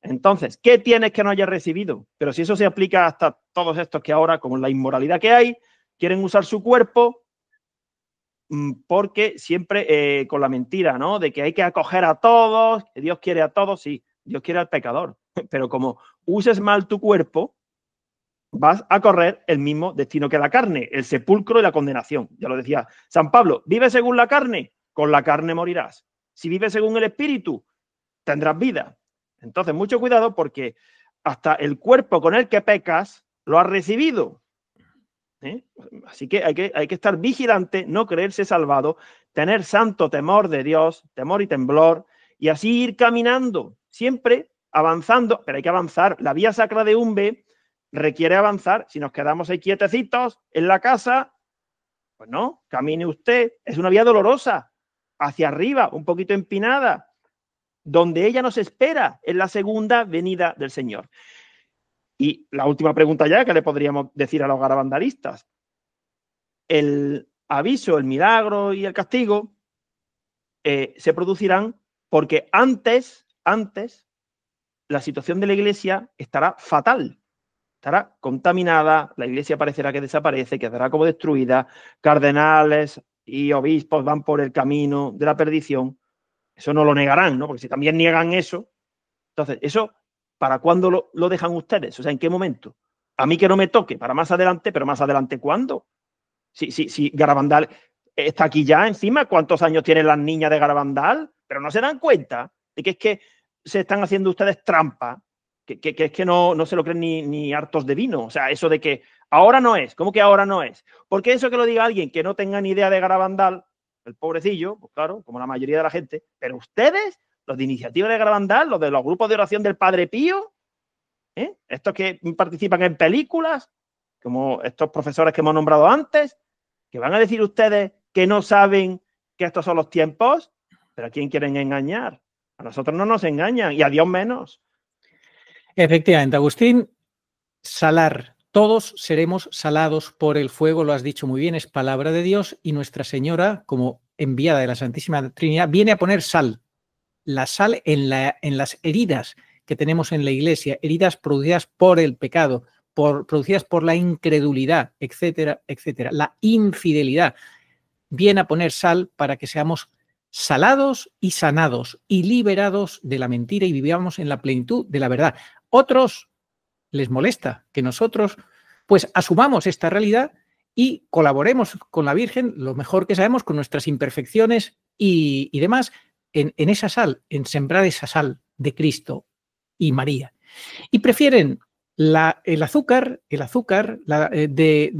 Entonces, ¿qué tienes que no hayas recibido? Pero si eso se aplica hasta todos estos que ahora, con la inmoralidad que hay, quieren usar su cuerpo porque siempre con la mentira, ¿no? De que hay que acoger a todos, que Dios quiere a todos, sí, Dios quiere al pecador, pero como uses mal tu cuerpo, vas a correr el mismo destino que la carne, el sepulcro y la condenación. Ya lo decía San Pablo, vive según la carne, con la carne morirás. Si vives según el espíritu, tendrás vida. Entonces, mucho cuidado porque hasta el cuerpo con el que pecas lo has recibido. Así que hay que estar vigilante, no creerse salvado, tener santo temor de Dios, temor y temblor, y así ir caminando, siempre avanzando, pero hay que avanzar. La vía sacra de Umbe requiere avanzar. Si nos quedamos ahí quietecitos en la casa, pues no, camine usted. Es una vía dolorosa, hacia arriba, un poquito empinada, donde ella nos espera en la segunda venida del Señor. Y la última pregunta ya que le podríamos decir a los garabandalistas. El aviso, el milagro y el castigo se producirán porque antes la situación de la Iglesia estará fatal, estará contaminada, la Iglesia parecerá que desaparece, quedará como destruida, cardenales y obispos van por el camino de la perdición. Eso no lo negarán, ¿no? Porque si también niegan eso, entonces, eso, ¿para cuándo lo dejan ustedes? O sea, ¿en qué momento? A mí que no me toque, para más adelante, pero más adelante, ¿cuándo? Si Garabandal está aquí ya encima, ¿cuántos años tienen las niñas de Garabandal? Pero no se dan cuenta de que es que se están haciendo ustedes trampa que es que no se lo creen ni hartos de vino. O sea, eso de que ahora no es. ¿Cómo que ahora no es? Porque eso que lo diga alguien que no tenga ni idea de Garabandal, el pobrecillo, pues claro, como la mayoría de la gente, pero ustedes, los de Iniciativa de Garabandal, los de los grupos de oración del Padre Pío, estos que participan en películas, como estos profesores que hemos nombrado antes, que van a decir ustedes que no saben que estos son los tiempos, pero ¿a quién quieren engañar? A nosotros no nos engañan y a Dios menos. Efectivamente, Agustín, salar. Todos seremos salados por el fuego, lo has dicho muy bien, es palabra de Dios y Nuestra Señora, como enviada de la Santísima Trinidad, viene a poner sal. La sal en las heridas que tenemos en la Iglesia, heridas producidas por el pecado, producidas por la incredulidad, etcétera, etcétera. La infidelidad viene a poner sal para que seamos salados y sanados y liberados de la mentira y vivamos en la plenitud de la verdad. Otros les molesta que nosotros pues asumamos esta realidad y colaboremos con la Virgen lo mejor que sabemos, con nuestras imperfecciones y demás, en esa sal, en sembrar esa sal de Cristo y María. Y prefieren el azúcar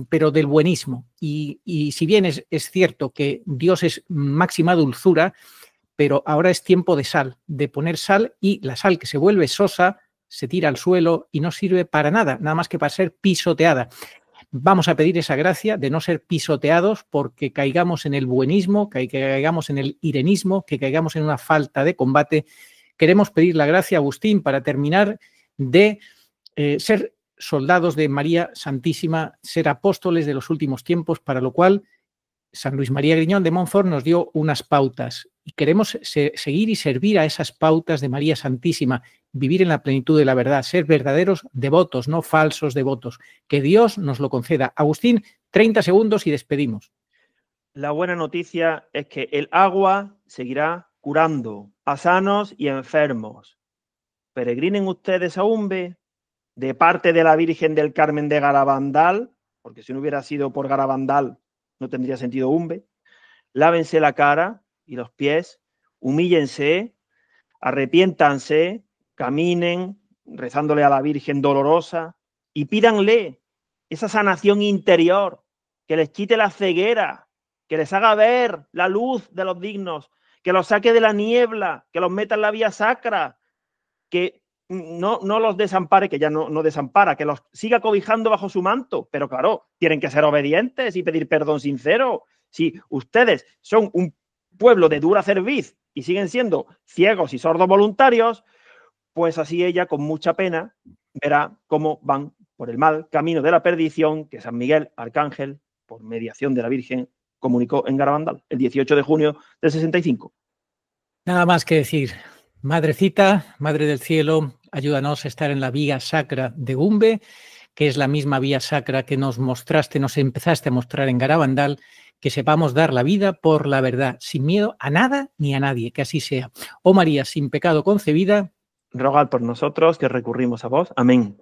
pero del buenismo. Y si bien es cierto que Dios es máxima dulzura, pero ahora es tiempo de sal, de poner sal, y la sal que se vuelve sosa se tira al suelo y no sirve para nada, nada más que para ser pisoteada. Vamos a pedir esa gracia de no ser pisoteados porque caigamos en el buenismo, que caigamos en el irenismo, que caigamos en una falta de combate. Queremos pedir la gracia, Agustín, para terminar, de ser soldados de María Santísima, ser apóstoles de los últimos tiempos, para lo cual San Luis María Griñón de Montfort nos dio unas pautas y queremos seguir y servir a esas pautas de María Santísima, vivir en la plenitud de la verdad, ser verdaderos devotos, no falsos devotos. Que Dios nos lo conceda. Agustín, 30 segundos y despedimos. La buena noticia es que el agua seguirá curando a sanos y enfermos. Peregrinen ustedes a Umbe de parte de la Virgen del Carmen de Garabandal, porque si no hubiera sido por Garabandal no tendría sentido Umbe. Lávense la cara y los pies, humíllense, arrepiéntanse, caminen rezándole a la Virgen dolorosa y pídanle esa sanación interior, que les quite la ceguera, que les haga ver la luz de los dignos, que los saque de la niebla, que los meta en la vía sacra, que no los desampare, que ya no desampara, que los siga cobijando bajo su manto. Pero claro, tienen que ser obedientes y pedir perdón sincero. Si ustedes son un pueblo de dura cerviz y siguen siendo ciegos y sordos voluntarios, pues así ella, con mucha pena, verá cómo van por el mal camino de la perdición que San Miguel Arcángel, por mediación de la Virgen, comunicó en Garabandal el 18 de junio del 65. Nada más que decir. Madrecita, Madre del Cielo, ayúdanos a estar en la vía sacra de Umbe, que es la misma vía sacra que nos empezaste a mostrar en Garabandal, que sepamos dar la vida por la verdad, sin miedo a nada ni a nadie, que así sea. Oh María, sin pecado concebida, rogad por nosotros que recurrimos a vos. Amén.